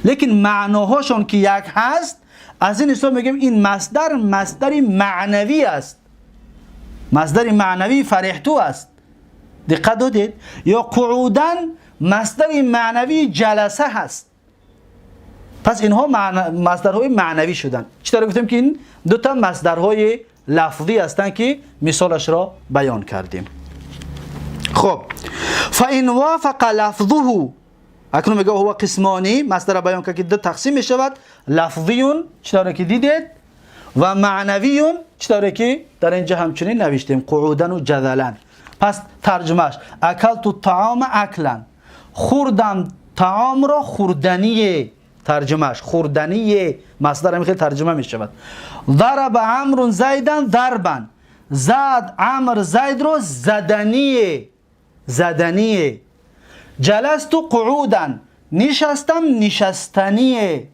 A: لیکن معناهاشون که یک هست، از این حساب میگیم این مصدر معنوی است، مصدر معنوی فرحتو است. دقت دادید؟ یا قعودن مصدر معنوی جلسه هست. پس اینها مصدرهای معنوی شدن. چطور گفتیم که این دو تا مصدرهای لفظی هستند که مثالش را بیان کردیم. خب فإن وافق لفظه، اکنون میگه هو قسمانی، مصدر بیان که دو تقسیم می شود، لفظیون چطور که دیدید و معنویون چطور که در اینجا همچنین نوشتیم، قعودن و جذلن. پس ترجمهش اکلت الطعام اکلن، خوردم طعام را خوردنیه، ترجمهش خوردنیه، مصدر هم خیلی ترجمه می شود. ضرب عمرو زیدن ضربا، زد عمر زید رو زدنیه، زدنیه. جلست قعودن، نشستم نشستنیه.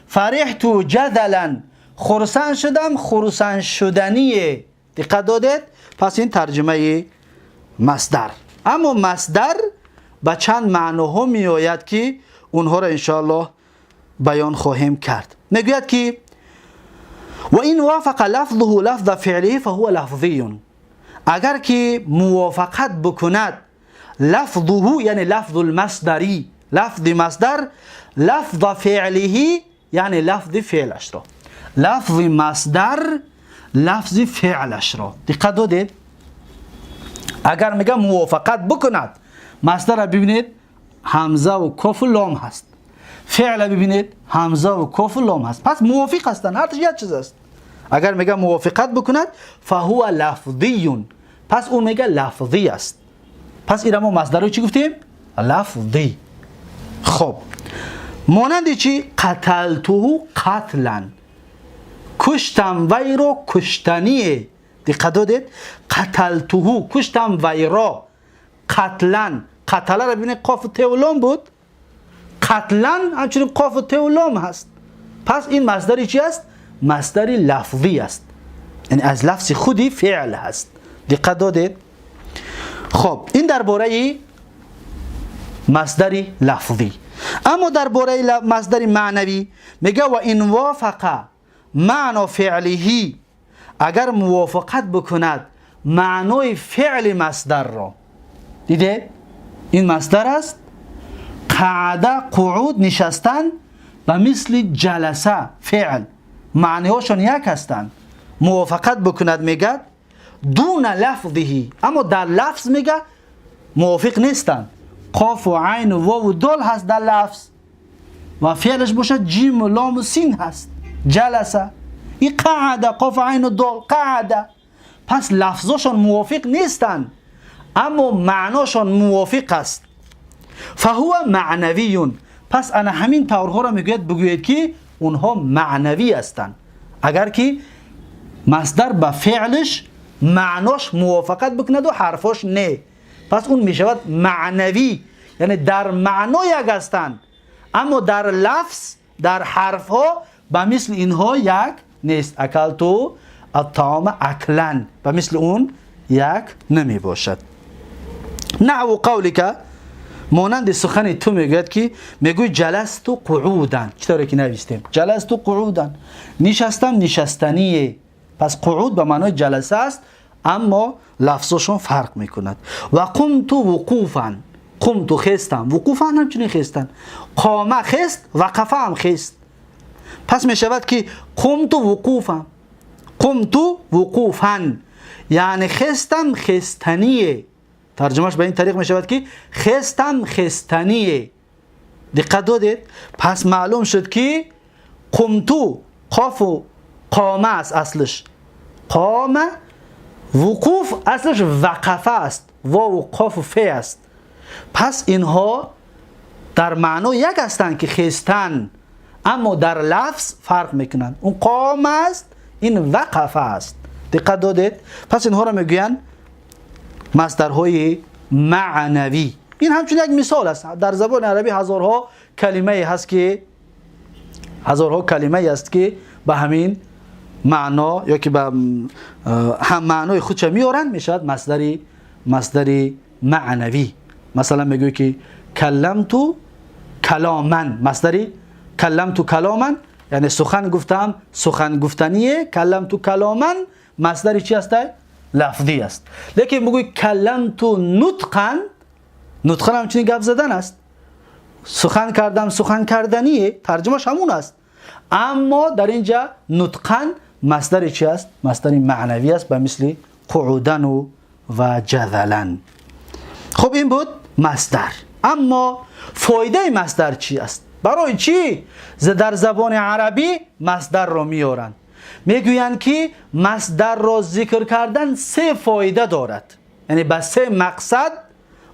A: فرحت جدلا، خرسند شدم خرسند شدنیه. دقت دادید؟ پس این ترجمه مصدر. اما مصدر به چند معناها می آید که اونها را انشاءالله بیان خواهیم کرد. میگوید که و این وافق لفظه لفظ فعله فهو لفظی، اگر که موافقت بکند لفظه یعنی لفظ المصدری، لفظ مصدر، لفظ فعله یعنی لفظ فعلش را، لفظ مصدر لفظ فعلش را. دقت دادید؟ اگر میگم موافقت بکند، مصدر را ببینید همزه و کاف و لام هست. فعل ببینید همزه و کاف و لام هست، پس موافق هستن، هر یک چیز است. اگر میگه موافقت بکند فهو لفظی، پس اون میگه لفظی است. پس اینا ما مصدر رو چی گفتیم؟ لفظی. خب مانند چی؟ قتلته قتلا، کشتم وی را کشتنیه. دقت دادید؟ قتلته کشتم وی را، قتلا قتل را ببینید قاف و ت و لام بود، قتلا همچنین قاف و ت و لام هست. پس این مصدری چی است؟ مصدری لفظی است، یعنی از لفظ خودی فعل هست. دقت دادید؟ خب این درباره مصدری لفظی. اما درباره مصدر معنوی میگه و این وافق معنی فعله، اگر موافقت بکند معنای فعل مصدر را. دیده؟ این مصدر است. قعده قعود نشستن و مثل جلسه فعل معنیهاشون یک هستند. موافقت بکند میگه دون لفظه، اما در لفظ میگه موافق نیستن. قاف و عین و واو و دال هست در لفظ و فعلش باشه جیم و لام و سین هست. جلسه، این قعده، قاف و عین و دال قعده. پس لفظاشون موافق نیستن اما معناشون موافق است. فهو معنویون، پس انا همین طورها را بگوید که اونها معنوی هستند. اگر که مصدر به فعلش معناش موافقت بکند و حرفاش نه، پس اون میشود معنوی، یعنی در معنا یک هستند اما در لفظ در حرف ها به مثل اینها یک نیست. اکلتو الطعام اکلن به مثل اون یک نمی باشد. نحو قولک، مانند سخن تو میگوید که میگوی جلستو قعودن، چطوره که نویستیم جلستو قعودن، نشستم نشستنیه. پس قعود به معنای جلسه است اما لفظشون فرق میکند. و قمتو وقوفا، قمتو خستم، وقوفا همچنین خستن، قامه خست، وقفه هم خست. پس میشود که قمتو وقوفا، قمتو وقوفا یعنی خستم خستنیه. ترجمهش به این طریق میشود که خستم خستنیه. دقت دادید؟ پس معلوم شد که قمتو قاف و قامه است اصلش، قامه. وقوف اصلش وقفه است، واو و قاف و ف است. پس اینها در معنا یک هستند که خستن اما در لفظ فرق میکنند. اون قامه است، این وقفه است. دقت دادید؟ پس اینها را میگویند مصدرهای معنوی. این همچون یک مثال است. در زبان عربی هزارها کلمه هست که به همین معنا یا که به هم معنای خودش میارن میشود مصدری معنوی. مثلا میگوی که کلمتو کلامن، مصدری کلمتو کلامن یعنی سخن گفتم سخن گفتنیه. کلمتو کلامن مصدری چی است؟ لفظی است. لیکن بگوی کلمتو نطقا، نطقا همچنین گپ زدن است. سخن کردم سخن کردنیه، ترجمهش همون است. اما در اینجا نطقا مصدر چی است؟ مصدر معنوی است به مثل قعودن و جذلن. خب این بود مصدر. اما فایده مصدر چی است؟ برای چی در زبان عربی مصدر را میارن؟ میگویند که مصدر را ذکر کردن 3 فایده دارد، یعنی به 3 مقصد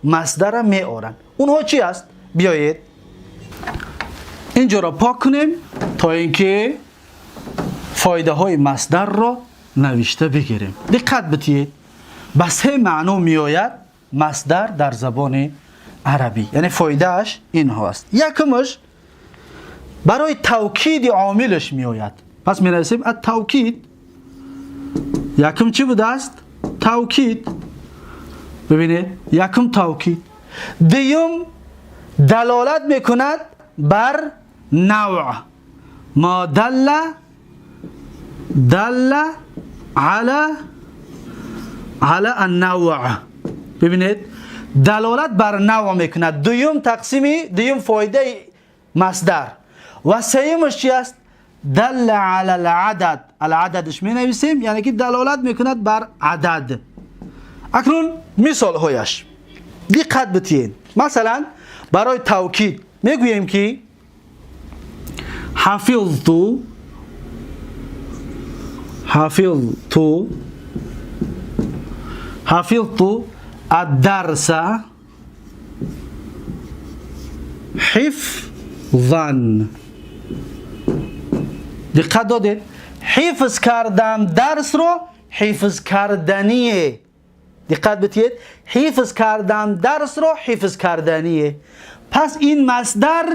A: مصدر را میارن. اونها چی است؟ بیایید اینجا را پاک کنیم تا اینکه فایده های مصدر را نوشته بگیریم. دقت بدید، به 3 معنا میآید مصدر در زبان عربی، یعنی فایده اش این هاست. یکمش برای توکید عاملش میآید. پس می نویسیم التوکید. یکم چی بوده است؟ توکید. ببینید یکم توکید. دیوم دلالت میکند بر نوع، ما دل على النوع. ببینید دلالت بر نوع میکند. دوم فایده مصدر. و سومش چی است؟ دل على العدد. العددش می نویسیم یعنی که دلالت میکند بر عدد. اکنون مثال هایش دقت بتین. مثلا برای توکید میگوییم که حفظت الدرس حفظا. دقت دادید؟ حفظ کردم درس رو حفظ کردنیه. دقت بدید؟ حفظ کردم درس رو حفظ کردنیه. پس این مصدر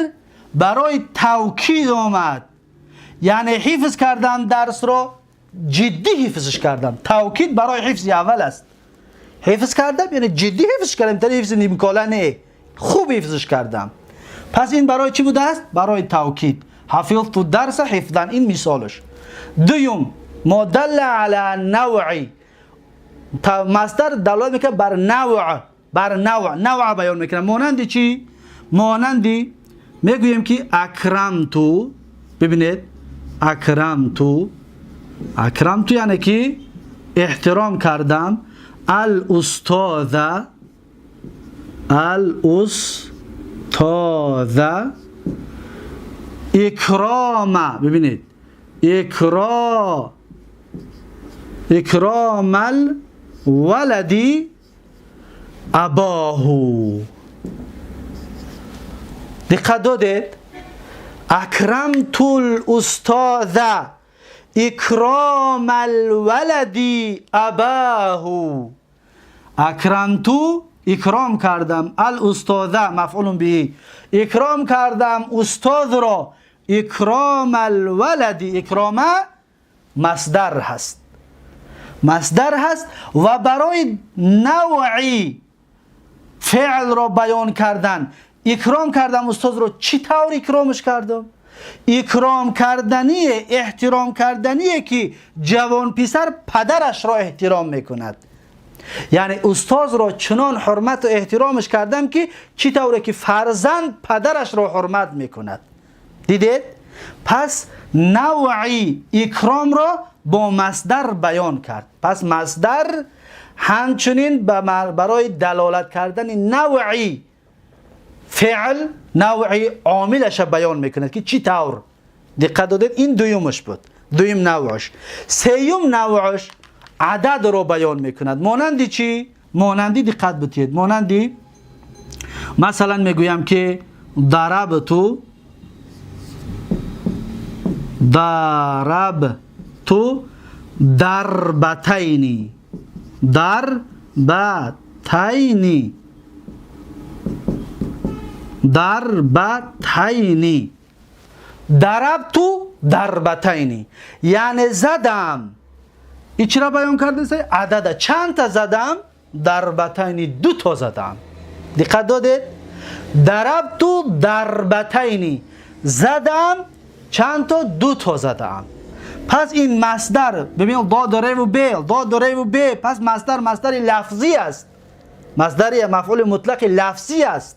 A: برای توکید آمد، یعنی حفظ کردم درس رو جدی حفظش کردم. توکید برای حفظ اول است. حفظ کردم یعنی جدی حفظش کردم، تا حفظ نیمکاله نه، خوب حفظش کردم. پس این برای چی بوده است؟ برای توکید. حفظت الدرس حفظا، این مثالش. دوم، ما دل علی نوعی، مصدر دلالت میکنه بر نوع بیان میکنه. مانندی چی؟ مانندی میگوییم که اکرمتو. ببینید، اکرمتو یعنی که احترام کردم. الاستاذ اکرام. ببینید، اکرام الولدی اباهو. دقت دادید؟ اکرمت الاستاذ اکرام الولدی اباهو. اکرمتو اکرام کردم، الاستاذ مفعول به، اکرام کردم استاد را. اکرام الولدی، اکرام مصدر هست و برای نوعی فعل را بیان کردن. اکرام کردم استاد را، چی طور اکرامش کردم؟ اکرام کردنی، احترام کردنیه که جوان پسر پدرش را احترام میکند. یعنی استاد را چنان حرمت و احترامش کردم که چی طوره که فرزند پدرش را حرمت میکند. دیدید؟ پس نوعی اکرام را با مصدر بیان کرد. پس مصدر همچنین برای دلالت کردن نوعی فعل، نوعی عاملش بیان میکند که چی طور. دقت دادید؟ این دویمش بود، دویم نوعش. سیوم نوعش عدد رو بیان میکند. مانندی چی؟ مانندی دقت بدید، مانندی مثلا میگویم که ضربتو ضربتین. ضربتو ضربتین یعنی زدم. این چرا بیان کرده؟ عدد. چند تا زدم؟ ضربتین، 2 تا زدم. دقت دادید؟ ضربتو ضربتین، زدم چند تا؟ 2 تا زدم. پس این مصدر، ببین دا داره و به، پس مصدر لفظی است، مصدر مفعول مطلق لفظی است.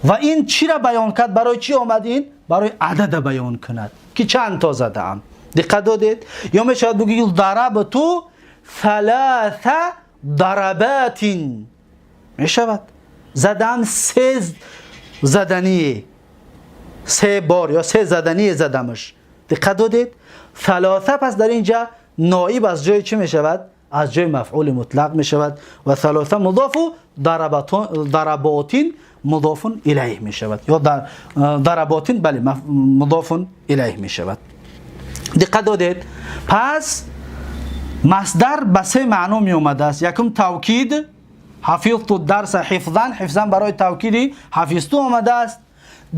A: و این چی را بیان کرد؟ برای چی آمد این؟ برای عدد بیان کند که چند تا زدم. دقت دادید؟ یا می شود بگید ضربتو 3 ضربات، می شود زدم 3 زدنیه، 3 بار یا 3 زدنیه زدمش. دقت دادید؟ 3 پس در اینجا نائب از جای چی می شود؟ از جای مفعول مطلق می شود. و 3 مضاف و ضرباتین مضاف الیه می شود، یا ضرباتین بله مضاف الیه می شود. دقت دادید؟ پس مصدر به 3 معنا می اومده است. یکم توکید، حفظت الدرس حفظا برای توکیدی حفظتو آمده است.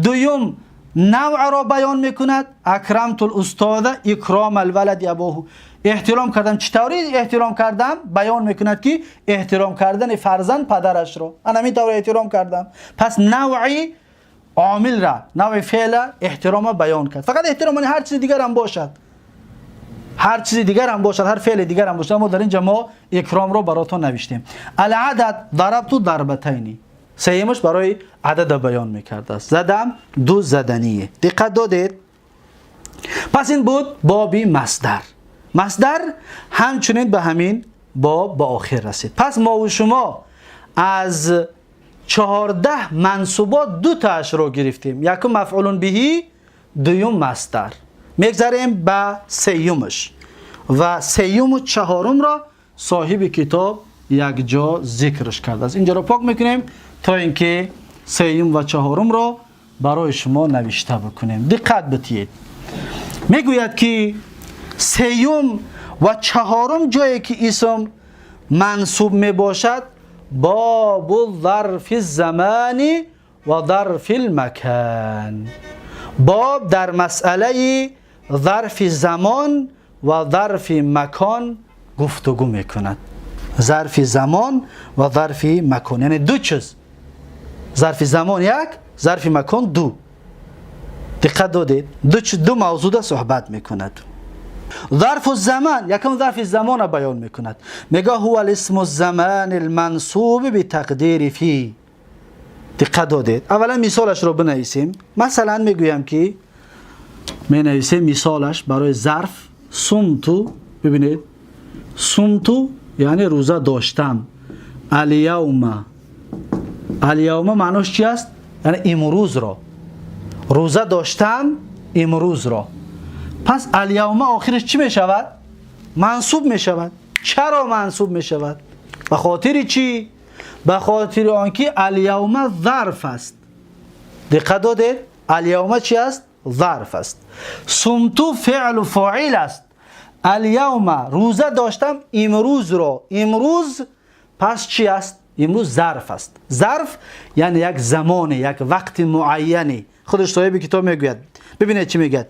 A: دوم نوع را بیان میکند، اکرمت الاستاذ اکرام الولد ابوه، احترام کردم. چطوری احترام کردم؟ بیان میکند که احترام کردن فرزند پدرش رو، انا همین طور احترام کردم. پس نوعی عامل را، نوع فعل احترام بیان کرد. فقط احترام هر چیز دیگر هم باشد، هر چیز دیگر هم باشد، هر فعل دیگر هم باشد، اما در اینجا ما اکرام رو براتون نوشتیم. العدد ضربت ضربتین، سیمش برای عدد بیان میکرده است. زدم 2 زدنیه. دقت دادید؟ پس این بود بابی مصدر. مصدر همچنین به همین باب با آخر رسید. پس ما و شما از 14 منصوبات 2 تاش رو گرفتیم. یکم مفعول بهی، دوم مصدر. میگذاریم به سیومش و سیوم و چهارم را صاحب کتاب یک جا ذکرش کرده است. اینجا را پاک میکنیم تا اینکه سیوم و چهارم را برای شما نوشته بکنیم. دقت بدید. میگوید که سیوم و چهارم جایی که اسم منصوب می باشد باب ظرف الزمان و ظرف المکان. باب در مسئله ظرف زمان و ظرف مکان گفتگو میکند. ظرف زمان و ظرف مکان یعنی دو چیز. ظرف زمان یک، ظرف مکان دو. دقت دادید؟ دو موضوع صحبت میکند. ظرف الزمان یکم ظرف زمان را بیان میکند. میگه هو الاسم الزمان المنصوب بتقدیر فی. دقت دادید؟ اولا مثالش رو بنویسیم. مثلا میگویم که می نویسیم مثالش برای ظرف صمتو. ببینید صمتو یعنی روزه داشتم. الیوم، الیوم معناش چی است؟ یعنی امروز را روزه داشتم، امروز را. پس الیوم آخرش چی می شود؟ منصوب می شود. چرا منصوب می شود؟ به خاطر چی؟ به خاطر آنکه الیوم ظرف است. دقت دادید؟ الیوم چی است؟ ظرف است. صمتو فعل و فاعل است. الیوم روزه داشتم امروز را. امروز پس چی است؟ امروز ظرف است. ظرف یعنی یک زمان، یک وقت معینی. خودش صاحب کتاب میگوید. ببینید چی میگه.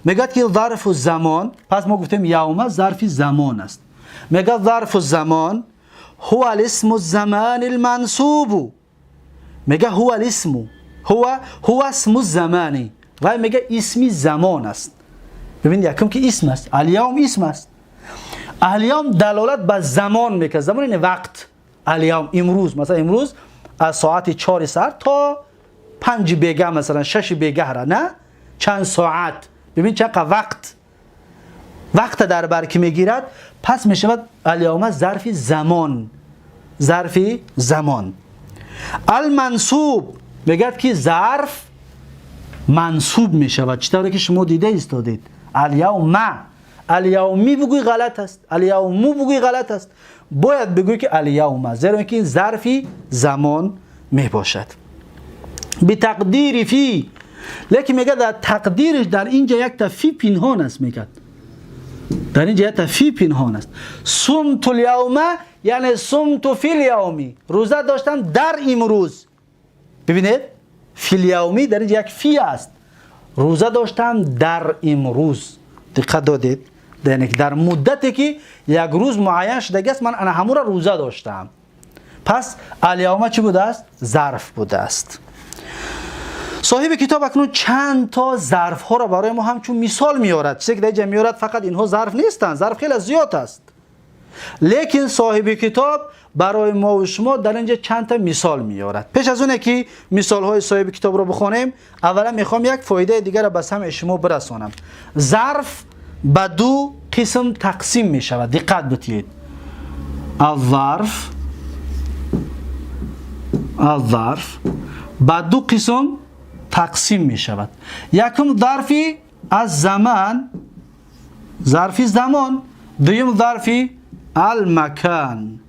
A: میگه که ظرف الزمان، پس ما گفتیم یوم ظرف زمان است. میگه ظرف الزمان هو الاسم الزمان المنصوب. میگه هو الاسم، هو اسم الزمانی. و میگه اسم زمان است. ببین یکم که اسم است. الیوم اسم است. الیوم دلالت به زمان میکنه. زمان یعنی وقت. الیوم امروز، مثلا امروز از ساعت 4 سر تا 5 بیگه، مثلا 6 بیگه را، نه چند ساعت. ببین چقدر وقت در بر که میگیرد. پس میشود الیوم ظرف زمان. ظرف زمان. المنصوب میگه که ظرف منصوب میشود. چطوری که شما دیده ایستادید. الیومی بگوی غلط است. الیومو بگوی غلط است. باید بگوی که الیوم، زیرا که این ظرف زمان میباشد. به تقدیر فی. لیکن میگه در تقدیرش در اینجا یک تا فی پنهان است. میگه در اینجا یک تا فی پنهان است. صمت الیوم یعنی صمت فی الیومی. روزه داشتم در امروز. ببینید فی الیومی در اینجا یک فی است. روزه داشتم در امروز. دقت دادید؟ یعنی در مدتی که یک روز معین شده است من همون را روزه داشتم. پس الیوم چی بوده است؟ ظرف بوده است. صاحب کتاب اکنون چند تا ظرف ها را برای ما همچون مثال میارد. چیزی که در اینجا میارد فقط اینها ظرف نیستند. ظرف خیلی زیاد است. لیکن صاحب کتاب برای ما و شما در اینجا چند تا مثال میارد. پیش از اونه که مثال های صاحب کتاب رو بخونیم، اولا میخوام یک فایده دیگر را به سمع شما برسانم. ظرف به دو قسم تقسیم میشود. دقت بدید. الظرف به دو قسم تقسیم می شود. یکم ظرفی از زمان، ظرفی زمان. دویم ظرفی المکان،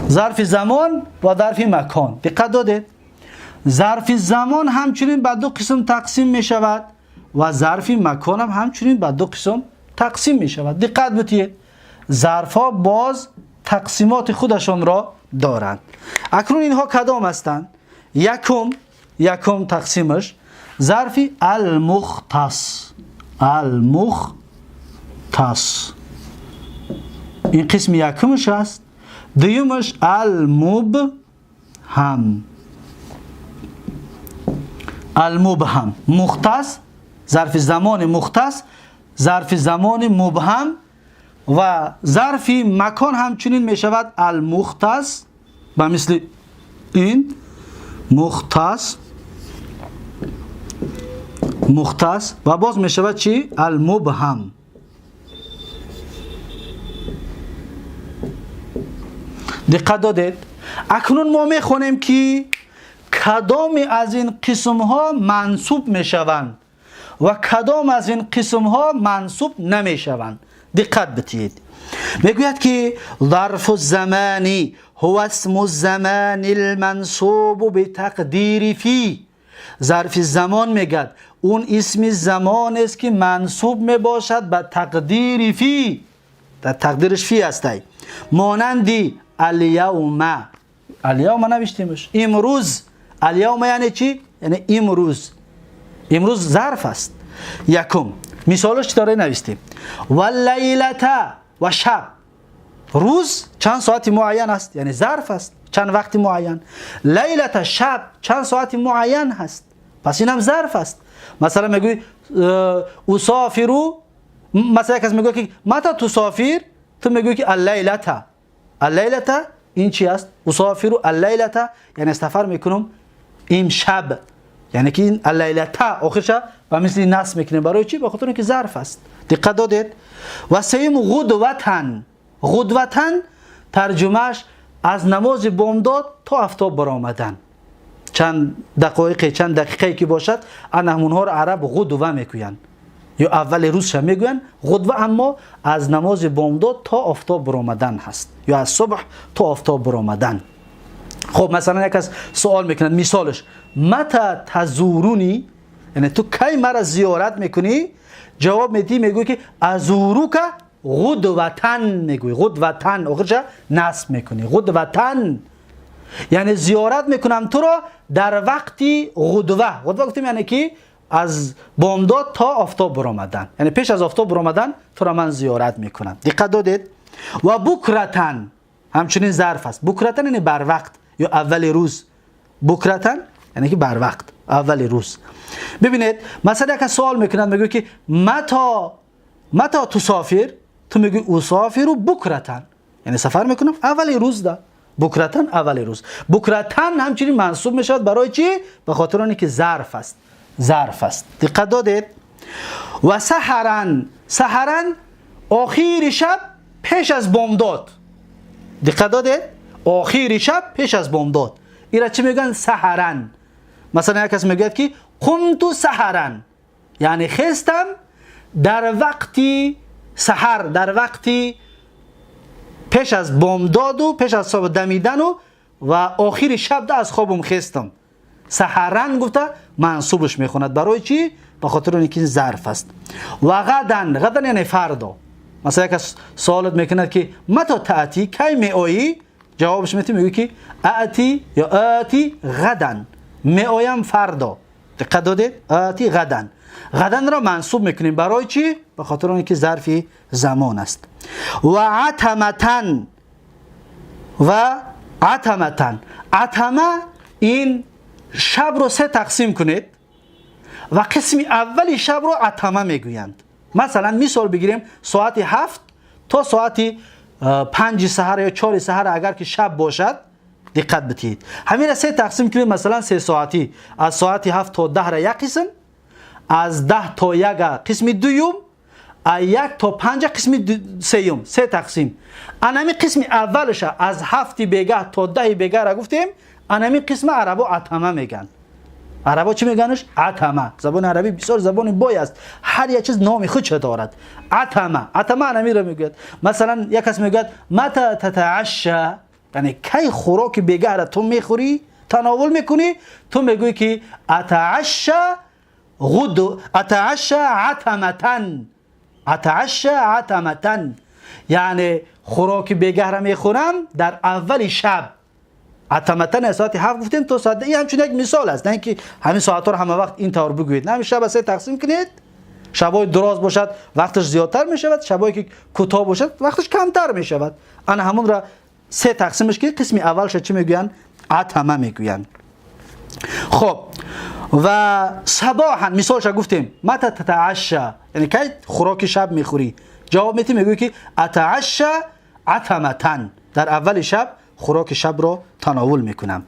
A: ظرف زمان و ظرف مکان. دقت دادید؟ ظرف زمان همچنین به دو قسم تقسیم می شود و ظرف مکان هم همچنین به دو قسم تقسیم می شود. دقت بدید. ظرف ها باز تقسیمات خودشان را دارند. اکنون اینها کدام هستند؟ یکم تقسیمش ظرف المختص. این قسم یکمش است. دویمش المبهم. مختص، ظرف زمان مختص، ظرف زمان مبهم و ظرف مکان همچنین می شود المختص به مثل این مختص و باز می شود چی؟ المبهم. دقت دادید؟ اکنون ما می خونیم که کدام از این قسم ها منصوب می شوند و کدام از این قسم ها منصوب نمی شوند. دقت بتید. میگوید که ظرف الزمانی هو اسم الزمان المنصوب بتقدیر فی. ظرف زمان میگد اون اسم زمان است که منصوب می باشد به تقدیر فی. در تقدیرش فی هستی. مانندی الیوم. الیوم نوشتیمش امروز. الیوم یعنی چی؟ یعنی امروز. امروز ظرف است. یکم مثالش داره نوشتیم. و لیلتا و شب. روز چند ساعت معین است، یعنی ظرف است، چند وقت معین. لیلتا شب چند ساعت معین هست، پس اینم ظرف است. مثلا میگوی اسافرو، مثلا کسی میگه که متى تسافر، تو میگوی که اللیلتا. اللیلتا این چی است؟ اسافرو اللیلتا یعنی سفر میکنم امشب، یعنی که این اللیلتا آخرش و مثل نصب میکنه. برای چی؟ به خاطر اینکه ظرف است. دقت دادید؟ و سوم غدوتن. غدوتن ترجمهش از نماز بامداد تا آفتاب برآمدن. چند دقیقه که باشد ان همونها رو عرب غدوه میگویند، یا اول روزش میگویند غدوه، اما از نماز بامداد تا آفتاب برآمدن هست، یا از صبح تا آفتاب برآمدن. خب مثلا یک از سوال میکنند، مثالش متى تزورونی، یعنی تو کی مرا زیارت میکنی؟ جواب میدی میگوی که ازوروک غدوتن. میگوی غدوتن آخرش نصب میکنی. غدوتن یعنی زیارت میکنم تو را در وقتی غدوه. غدوه گفتیم یعنی که از بامداد تا آفتاب برآمدن، یعنی پیش از آفتاب برآمدن تو را من زیارت میکنم. دقت دادید؟ و بکرتن همچنین ظرف است. بکرتن یعنی بر وقت یا اول روز. بکرتن یعنی که بر وقت، اول روز. ببینید مثلا یک سوال میکنند، میگه که متى تسافر، تو میگی اسافر بکرتن، یعنی سفر میکنم اول روز. ده بکرتن اول روز. بکرتن همچنین منصوب میشود. برای چی؟ به خاطر اینکه ظرف است. ظرف است. دقت دادید؟ و سحرن. سحرن آخر شب پیش از بامداد. دقت دادید؟ آخر شب پیش از بامداد. اینا چی میگن؟ سحرن. مثلا یک کس میگه که قمت سحرن، یعنی خستم در وقتی سحر، در وقتی پیش از بامداد و پیش از صبح دمیدن و آخر شب ده از خوابم خستم. سحرن گفته منصوبش میخوند. برای چی؟ به خاطر اینکه ظرف است. و غدن. غدن یعنی فردا. مثلا یک سوالت میکند که متى تأتی، کی میآیی؟ جوابش میگی که آتی یا آتی غدن، میآیم فردا. دقت دادید؟ آتی غدن. غدن را منصوب میکنیم. برای چی؟ به خاطر اینکه ظرف زمان است. و عتمتن. و عتمتن. عتمه این شب رو سه تقسیم کنید و قسم اولی شب رو عتمه میگویند. مثلا مثال بگیریم ساعت 7 تا ساعت 5 سحر یا 4 سحر اگر که شب باشد. دقت بتید. همین را سه تقسیم کنید. مثلا 3 ساعتی از ساعت 7 تا 10 را یک قسم، از 10 تا 1 قسم دوم، از 1 تا 5 قسم سوم. سه تقسیم. انمی قسم اولش از 7 بیگه تا 10 بیگه را گفتیم. انمی قسم عربا عتمه میگن. عربا چی میگنش؟ عتمه. زبان عربی بسیار زبان بای است. هر یک چیز نام خودش دارد. عتمه. عتمه انمی را میگوید. مثلا یک کس میگوید متى تتعشى، یعنی کی خوراک بیگه را تو میخوری، تناول میکنی؟ تو میگویی که اتعشى اتعشى عتمتن. اتعشى عتمتن یعنی خوراک بیگه را میخورم در اول شب. عتمتن ساعت 7 گفتیم تو ساعت. این همچون یک مثال است، نه اینکه همین ساعت ها همه وقت این طور بگویید. نه، شب سه تقسیم کنید. شبای دراز باشد وقتش زیادتر می شود، شبایی که کوتاه باشد وقتش کمتر می شود. انا همون را سه تقسیمش کنید. قسم اولش چی میگویند؟ عتمه میگویند. خب و صباحا مثالش گفتیم متى تتعشى، یعنی کی خوراک شب میخوری؟ جواب میدی میگویی که اتعشى عتمتن، در اول شب خوراک شب رو تناول میکنم.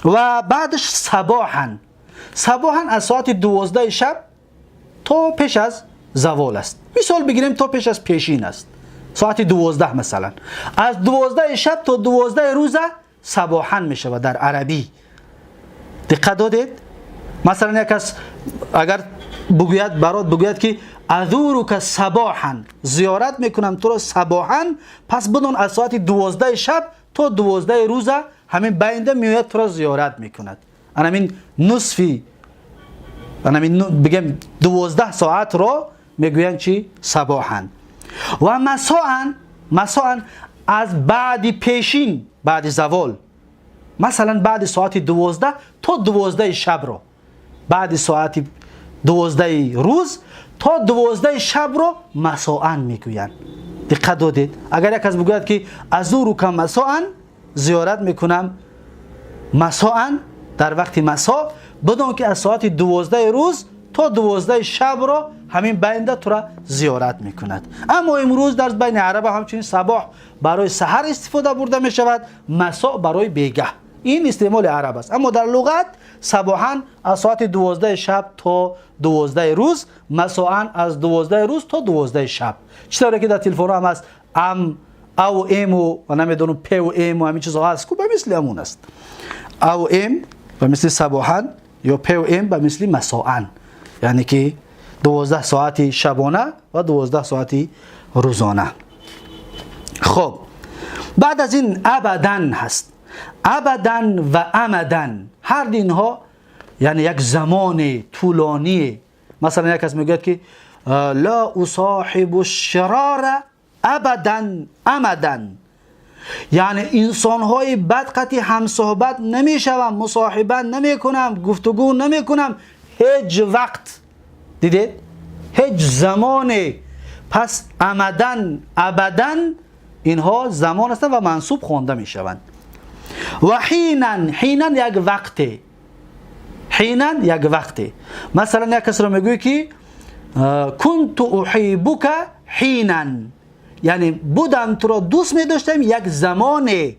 A: و بعدش صباحا. صباحا از ساعت 12 شب تا پیش از زوال است. مثال بگیریم تا پیش از پیشین است. ساعت 12 مثلا. از 12 شب تا 12 روز صباحا میشه در عربی. دقت دادید؟ مثلا یک کس اگر بگوید برات بگوید که ازورک صباحا، زیارت میکنم تو را صباحا، پس بدون از ساعت 12 شب تا 12 روز همین بینده میاد تو را زیارت میکند. همین نصفی، همین بگم 12 ساعت را میگویند چی؟ صباحا. و مساء از بعد پیشین، بعد زوال، مثلا بعد ساعت 12 تا 12 شب رو، بعد ساعت 12 روز تا 12 شب رو مساء میگویند. دقت دادید؟ اگر یک کس بگوید که ازورک مساء، زیارت میکنم مساء، در وقت مساء، بدون که از ساعت 12 روز تا 12 شب رو همین بینده تو را زیارت میکند. اما امروز در بین عرب همچنین صباح برای سحر استفاده برده می شود، مساء برای بیگه. این استعمال عرب است. اما در لغت صباحاً از ساعت 12 شب تا 12 روز، مساء از 12 روز تا 12 شب. چطوره که در تلفن هم هست ام او ام و نمیدونم پی و ام و همین چیزها هست، به مثل همون است. او ام به مثل صباحاً یا پی و ام به مثل مساء، یعنی که 12 ساعت شبانه و 12 ساعت روزانه. خب بعد از این ابداً هست. ابداً و امداً، هر اینها یعنی یک زمان طولانی. مثلا یک کس میگه که لا اصاحب الشرار ابداً امداً، یعنی انسان‌های بد قطعی همصحبت نمیشوم، مصاحبت نمیکنم، گفتگو نمیکنم هیچ وقت. دیدید؟ هیچ زمان. پس امداً ابداً اینها زمان هستند و منصوب خوانده میشوند. و حینا یک وقته، حینا یک وقته. مثلا یک کس را میگوی که کنت احبک حینا، یعنی بودم تو را دوست می‌داشتم یک زمانه.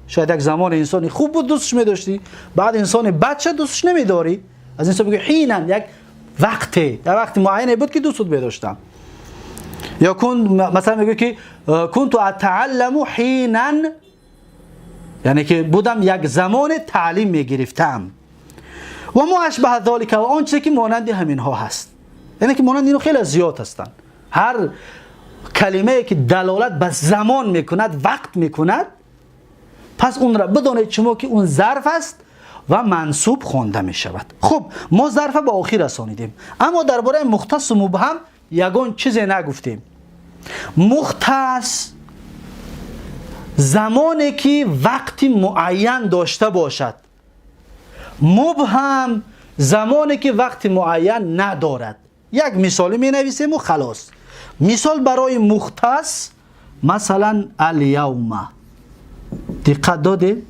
A: شاید یک زمان انسانی خوب بود دوستش می‌داشتی، بعد انسان بچه دوستش نمی‌داری، از انسان بگوی حینا یک وقته، یک وقت معینه بود که دوست می‌داشتم. یا مثلا میگوی که کنت اتعلم حینا، یعنی که بودم یک زمان تعلیم میگرفتم. و ما اشبه ذالک، و آن چیزی که مانند همین ها هست، یعنی که مانند اینو خیلی زیاد هستند. هر کلمه که دلالت به زمان میکند، وقت میکند، پس اون را بدانید شما که اون ظرف است و منصوب خوانده میشود. خب ما ظرف به آخر رسانیدیم، اما درباره مختص و مبهم یگان چیزی نگفتیم. مختص زمانی که وقتی معین داشته باشد، مبهم زمانی که وقت معین ندارد. یک مثال می نویسیم و خلاص. مثال برای مختص، مثلا الیوم. دقت دادید؟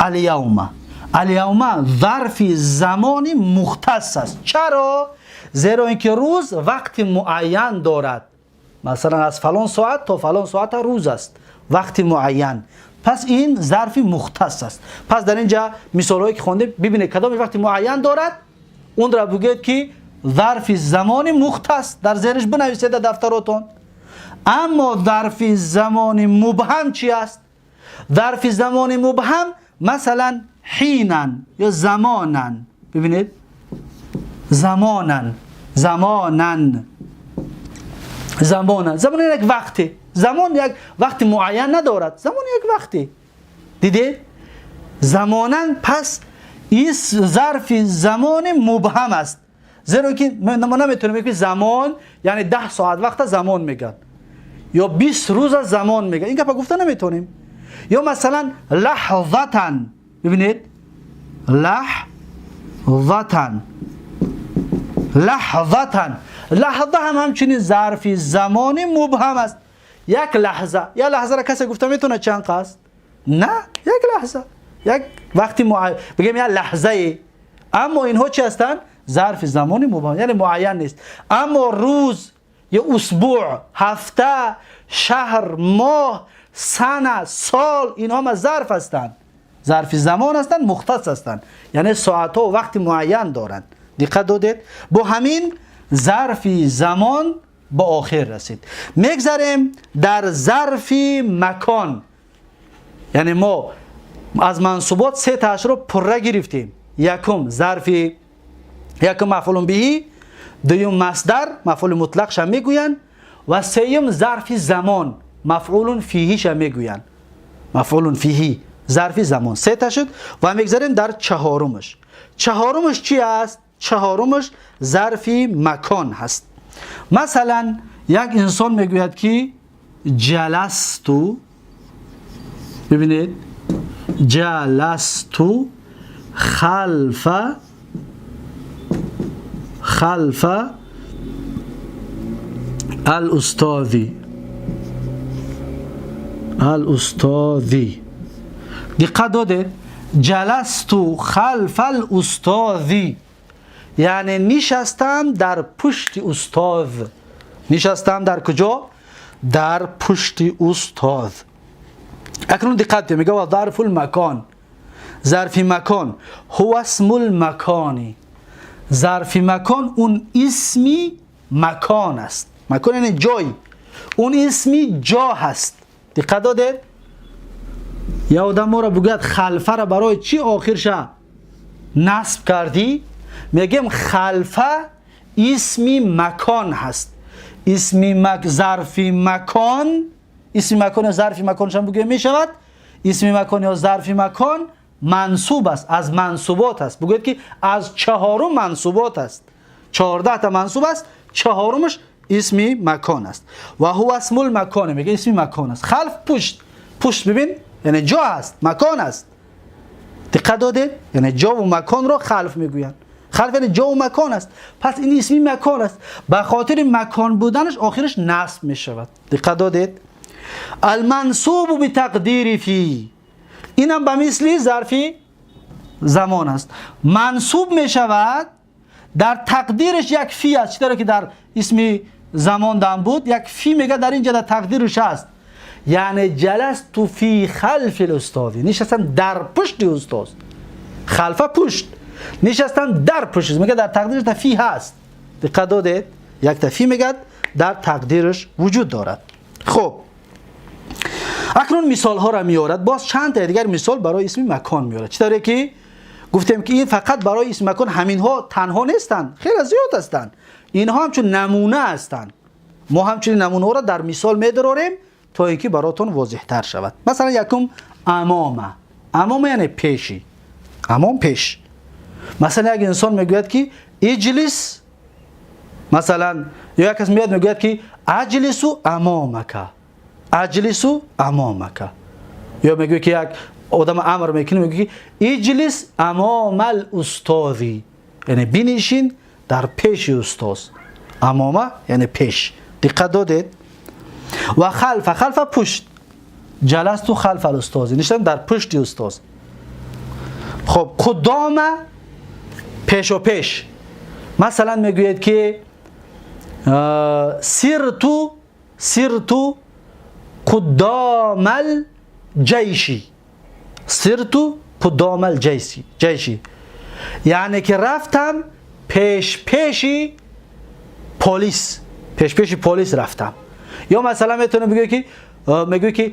A: الیوم، الیوم ظرف زمانی مختص است. چرا؟ زیرا اینکه روز وقت معین دارد، مثلا از فلان ساعت تا فلان ساعت روز است، وقت معین. پس این ظرف مختص است. پس در اینجا مثالهایی که خوانده ببینید کدام وقت معین دارد، اون را بگید که ظرف زمان مختص در زیرش بنویسید در دفتراتون. اما ظرف زمان مبهم چی است؟ ظرف زمان مبهم مثلا حینا یا زمانن. ببینید زمانن، زمانن، زمان یک وقته. زمان یک وقت معین ندارد، زمان یک وقته. دیدید؟ زمانن، پس این ظرف زمان مبهم است. زیرا که ما نمیتونیم بگیم زمان یعنی 10 ساعت وقت زمان میگن، یا 20 روز زمان میگن، این گپ گفته نمیتونیم. یا مثلا لحظتن، ببینید لحظتن، لحظتن، لحظه هم همچنین ظرف زمان مبهم است. یک لحظه، یک لحظه را کسی گفته میتونه چند است؟ نه، یک لحظه، یک وقتی بگیم یک لحظه. اما اینها چی هستند؟ ظرف زمان مبهم، یعنی معین نیست. اما روز یا اسبوع، هفته، شهر، ماه، سنه، سال، اینها هم ظرف هستند، ظرف زمان هستند، مختص هستند، یعنی ساعت ها و وقت معین دارند. دقت دادید؟ با همین ظرف زمان با آخر رسید. میگذاریم در ظرف مکان. یعنی ما از منصوبات سه تاش رو پره گرفتیم. یکم ظرفی، یکم مفعول به، دوم مصدر مفعول مطلقش هم میگوین و سوم ظرف زمان مفعول فیهیش هم میگوین. مفعول فیهی ظرف زمان سه تا شد و میگذاریم در چهارمش. چهارمش چی است؟ چهارمش ظرف مکان هست. مثلا یک انسان میگوید که جلستو، ببینید جلستو خلف الاستاذی. دقت داده؟ جلستو خلف الاستاذی یعنی نشستم در پشت استاد. نشستم در کجا؟ در پشت استاد. اکنون دقت میگه و ظرف المکان، ظرف مکان هو اسم المکانی. ظرف مکان اون اسمی مکان است. مکان یعنی جای، اون اسمی جا هست. دقت داده؟ یا آدم ما را بگوید خلفه را برای چی آخرش نصب کردی؟ میگم خلفه اسمی مکان هست. ظرف مکان، اسم مکان یا ظرف مکانش هم بگویم میشود. اسم مکان یا ظرف مکان منصوب است، از منصوبات است. بگوید که از چهارم منصوبات است. 14 تا منصوب است، چهارمش اسم مکان است. و هو اسم المکان، میگه اسم مکان است. خلف پشت، پشت ببین یعنی جا است، مکان است. دقت داده؟ یعنی جا و مکان رو خلف میگویند. خلف یعنی جا و مکان است. پس این اسمی مکان است، به خاطر مکان بودنش آخرش نصب می شود. دقت دادید؟ المنصوب بتقدیر فی، اینم به مثل ظرف زمان است. منصوب می شود در تقدیرش یک فی است. چطوره که در اسم زمان دام بود یک فی میگه در اینجا در تقدیرش است. یعنی جلست فی خلف الاستاذ، نشستن در پشت استاد. خلف پشت، نشستن در پشت، میگه در تقدیرش تفی هست. دقت دادید؟ یک تفی میگه در تقدیرش وجود دارد. خب اکنون مثال ها را میارد. باز چند تا دیگر مثال برای اسم مکان میارد. چطوره که گفتیم که این فقط برای اسم مکان همین ها تنها نیستند، خیلی زیاد هستند. اینها همچون نمونه هستند. ما همچون نمونه ها را در مثال میدراریم تا اینکه براتون واضح تر شود. مثلا یکم امامه. امامه یعنی پیشی، امام پیش. مثلا یک انسان میگوید که اجلس، مثلا یا یک کس میاد میگوید که اجلسو امامک، اجلسو امامک. یا میگوید که یک آدم امر میکنه میگه که اجلس امام الاستاذی، یعنی بنشین در پیش استاد. امامه یعنی پیش. دقت دادید؟ و خلف پشت، جلستو خلف الاستاذ، نشستم در پشت استاد. خب قدام پیش و پیش. مثلا میگوید که سرتو قدام الجیشی، سرتو قدام الجیشی یعنی که رفتم پیشی پلیس، پیش پلیس رفتم. یا مثلا میتونه میگه که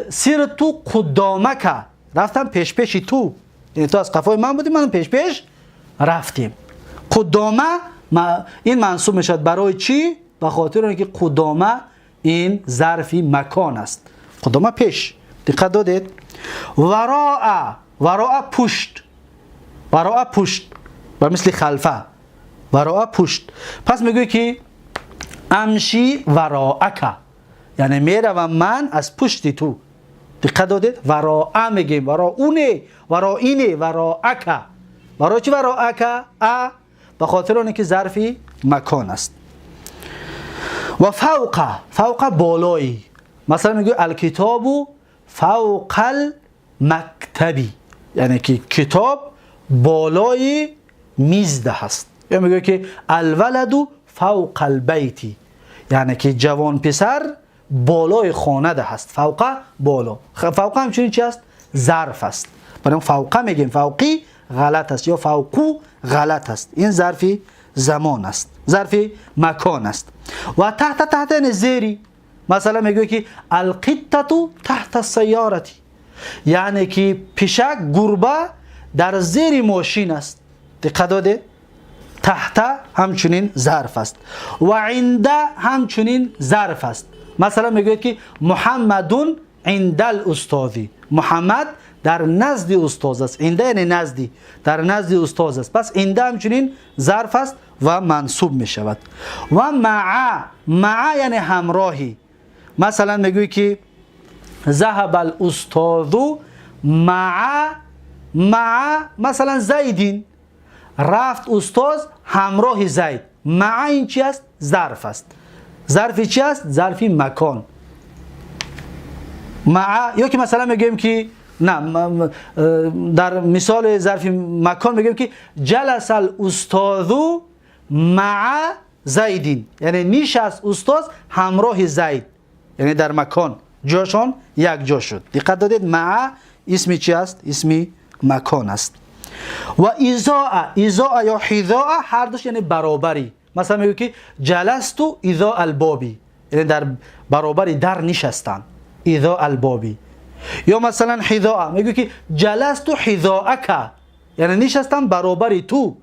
A: سرتو قدامک، رفتم پیش تو، یعنی تو از قفای من بودی، من پیش رفتیم. قدامه این منصوب میشد برای چی؟ به خاطر اینکه قدامه این ظرفی مکان است. قدامه پیش. دقت دادید؟ وراء پشت، وراء پشت و مثل خلفه، وراء پشت. پس میگه که امشی وراءک، یعنی میروم من از پشت تو. دقت دادید؟ وراء میگیم، وراءونه، وراءینه، وراءک. برای چی وراءک؟ به خاطر اونه که ظرفی مکان است. و فوق بالایی. مثلا میگه الکتابو فوق المکتبی، یعنی که کتاب بالای میز ده هست. یا میگه که الولدو فوق البیتی، یعنی که جوان پسر بالای خانه ده هست. فوق بالا. فوق همچنین چی است؟ ظرف است. برای فوق میگیم فوقی غلط است یا فوقو غلط است. این ظرفی زمان است، ظرفی مکان است. و تحت یعنی زیری. مثلا میگه که القطه تحت السیارتی، یعنی که پیشک گربه در زیر ماشین است. دقت داده؟ تحت همچنین ظرف است و عنده همچنین ظرف است. مثلا میگوید که محمدون عند الاستاذی، محمد در نزد استاد است. عنده یعنی نزدی، در نزد استاد است. پس عنده همچنین ظرف است و منصوب می شود. و مع یعنی همراهی. مثلا میگوی که ذهب الاستاذ مع مثلا زیدین، رفت استاد همراه زید. مع این چی است؟ ظرف است. ظرفی چی است؟ ظرفی مکان. مع، یا که مثلا میگیم که نه، در مثال ظرف مکان میگیم که جلس الاستاذ مع زیدین، یعنی نشست استاد همراه زید، یعنی در مکان جاشون یک جا شد. دقت دادید؟ مع اسمی چی است؟ اسمی مکان است. و اذا یا حذاء هر دوش یعنی برابری. مثلا میگه که جلست اذا البابی، یعنی در برابری در نشستم. اذا البابی. یا مثلا حذاء میگه که جلست حذاءک، یعنی نشستم برابری تو.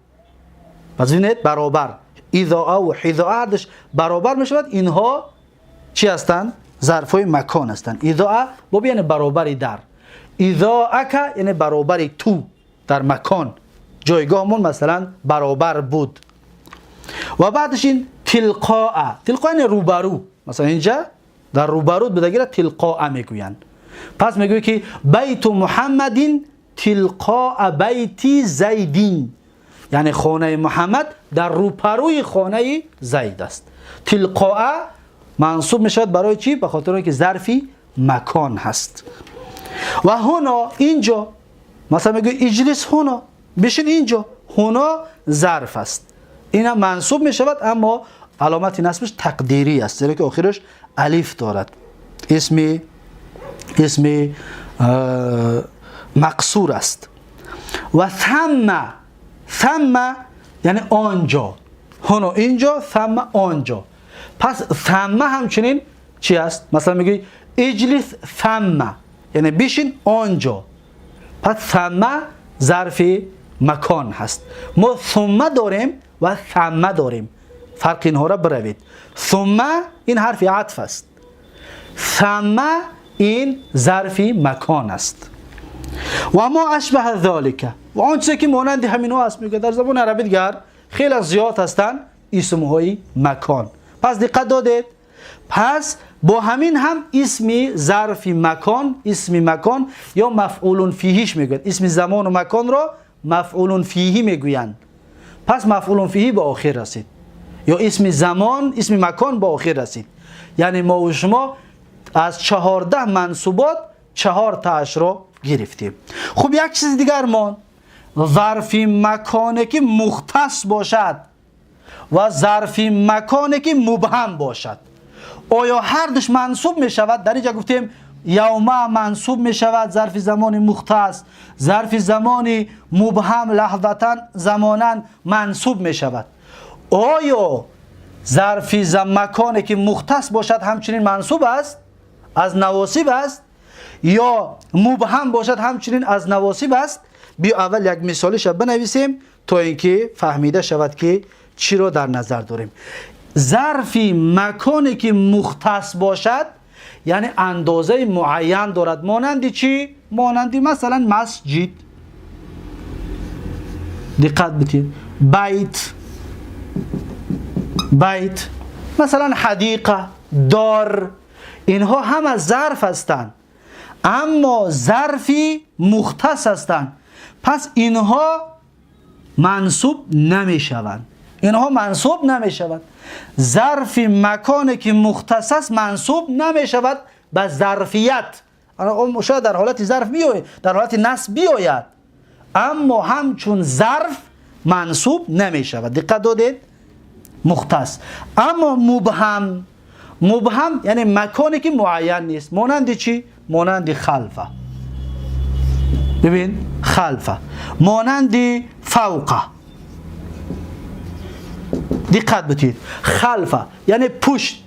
A: پس ببینید برابر اذا و حذاء هر دوش برابر میشود. اینها چی هستند؟ ظرفای مکان هستند. اذا بابی یعنی برابری در، اذاءک یعنی برابری تو در مکان، جایگاهمون مثلا برابر بود. و بعدش این تلقاء یعنی روبرو. مثلا اینجا در روبرو بدگیره تلقاء میگوین. پس میگوی که بیت محمد تلقاء بیت زیدین، یعنی خانه محمد در روبروی خانه زید است. تلقاء منصوب میشود برای چی؟ به خاطر اینکه ظرفی مکان هست. و هنا اینجا مثلا میگه اجلس هنا، بشین اینجا. هنا ظرف است، این هم منصوب میشود اما علامت نصبش تقدیری است، زیرا که آخرش الف دارد. اسم مقصور است. و ثم یعنی آنجا. هنا اینجا، ثم آنجا. پس ثم همچنین چی است؟ مثلا میگه اجلس ثم، یعنی بشین آنجا. پس ثم ظرف مکان هست. ما ثم داریم و ثم داریم، فرق اینها را بروید. ثم این حرف عطف است، ثم این ظرف مکان است. و ما اشبه ذالک، و آن چیزی که مانند همین ها است. میگه در زبان عربی دیگر خیلی از زیاد هستند اسمهای مکان. پس دقت دادید؟ پس با همین هم اسم ظرف مکان، اسم مکان یا مفعول فیهیش میگوید. اسم زمان و مکان را مفعول فیهی میگویند. پس مفعول فیهی به آخر رسید، یا اسم زمان، اسم مکان به آخر رسید. یعنی ما و شما از 14 منصوبات 4 تاش را گرفتیم. خب یک چیز دیگر مان، ظرف مکانی که مختص باشد و ظرف مکانی که مبهم باشد، آیا هر دوش منصوب می شود؟ در اینجا گفتیم یوم منصوب می شود، ظرف زمان مختص. ظرف زمان مبهم لحظتا زمانا منصوب می شود. آیا ظرف مکانی که مختص باشد همچنین منصوب است، از نواصب است، یا مبهم باشد همچنین از نواصب است؟ بیا اول یک مثالش بنویسیم تا اینکه فهمیده شود که چی رو در نظر داریم. ظرف مکانی که مختص باشد یعنی اندازه معین دارد. مانندی چی؟ مانندی مثلا مسجد، دقت بدید، بیت، مثلا حدیقه، دار، اینها هم از ظرف هستند اما ظرفی مختص هستند. پس اینها منصوب نمی شوند. ظرف مکانی که مختص منصوب نمی شود به ظرفیت. شاید در حالت ظرف بیاید، در حالت نصب بیاید، اما همچون ظرف منصوب نمی شود. دقت دادید؟ مختص. اما مبهم یعنی مکانی که معین نیست. مانند چی؟ مانند خلفه. ببین خلفه، مانند فوقه. دقت بدید، خلفه یعنی پشت،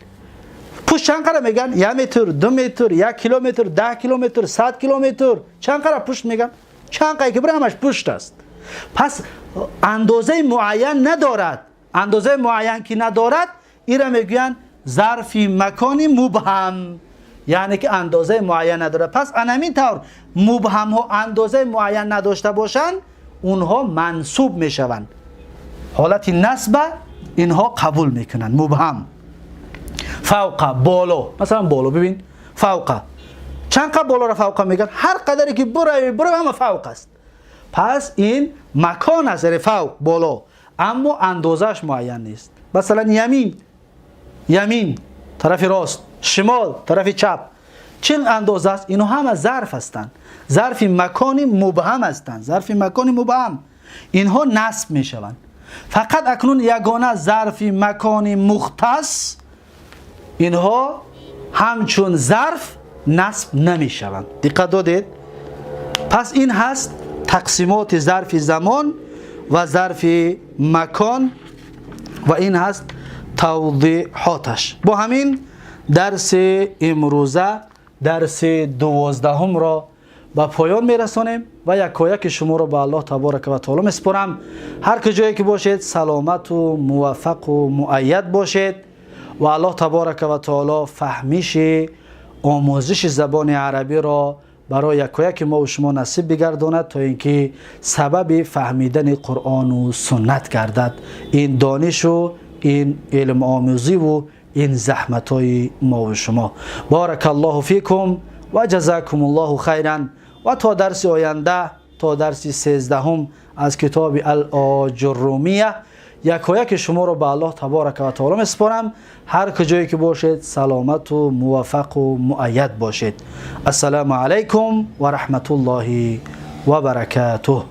A: پشت چند قرار میگن؟ 1 متر، 2 متر، 1 کیلومتر، 10 کیلومتر، 100 کیلومتر. چند قرار پشت میگن؟ چند قرار که برای همش پشت است. پس اندازه معین ندارد. اندازه معین که ندارد این را میگن ظرف مکانی مبهم، یعنی که اندازه معین نداره. پس همین طور مبهم ها اندازه معین نداشته باشند اونها منصوب میشوند. حالت نصب اینها قبول میکنن. مبهم فوق بالا، مثلا بالا ببین فوق، چند قدر بالا را فوق میگن؟ هر قدری که برای همه فوق است. پس این مکان است، فوق بالا، اما اندازش معین نیست. مثلا یمین طرف راست، شمال طرف چپ، چه اندازه است؟ اینو همه ظرف هستند، ظرف مکانی مبهم هستند، ظرف مکانی مبهم. اینها نصب میشوند. فقط اکنون یگانه ظرف مکانی مختص اینها همچون ظرف نصب نمیشوند. دقت دادید؟ پس این هست تقسیمات ظرف زمان و ظرف مکان و این هست توضیحاتش. با همین درس امروزه، درس 12 را به پایان میرسانیم و یکایک شما را به الله تبارک و تعالی میسپارم. هر کجایی که باشید سلامت و موفق و مؤید باشید و الله تبارک و تعالی فهمیش آموزش زبان عربی را برای یکایک ما و شما نصیب بگرداند تا اینکه سبب فهمیدن قرآن و سنت گردد. این دانش و این علم آموزی و این زحمت های ما و شما. بارک الله فیکم و جزاکم الله خیرا. و تا درس آینده، تا درس 13 از کتاب الاجرومیه، یکایک شما را به الله تبارک و تعالی میسپارم. هر کجایی که باشید سلامت و موفق و مؤید باشید. السلام علیکم و رحمت الله و برکاته.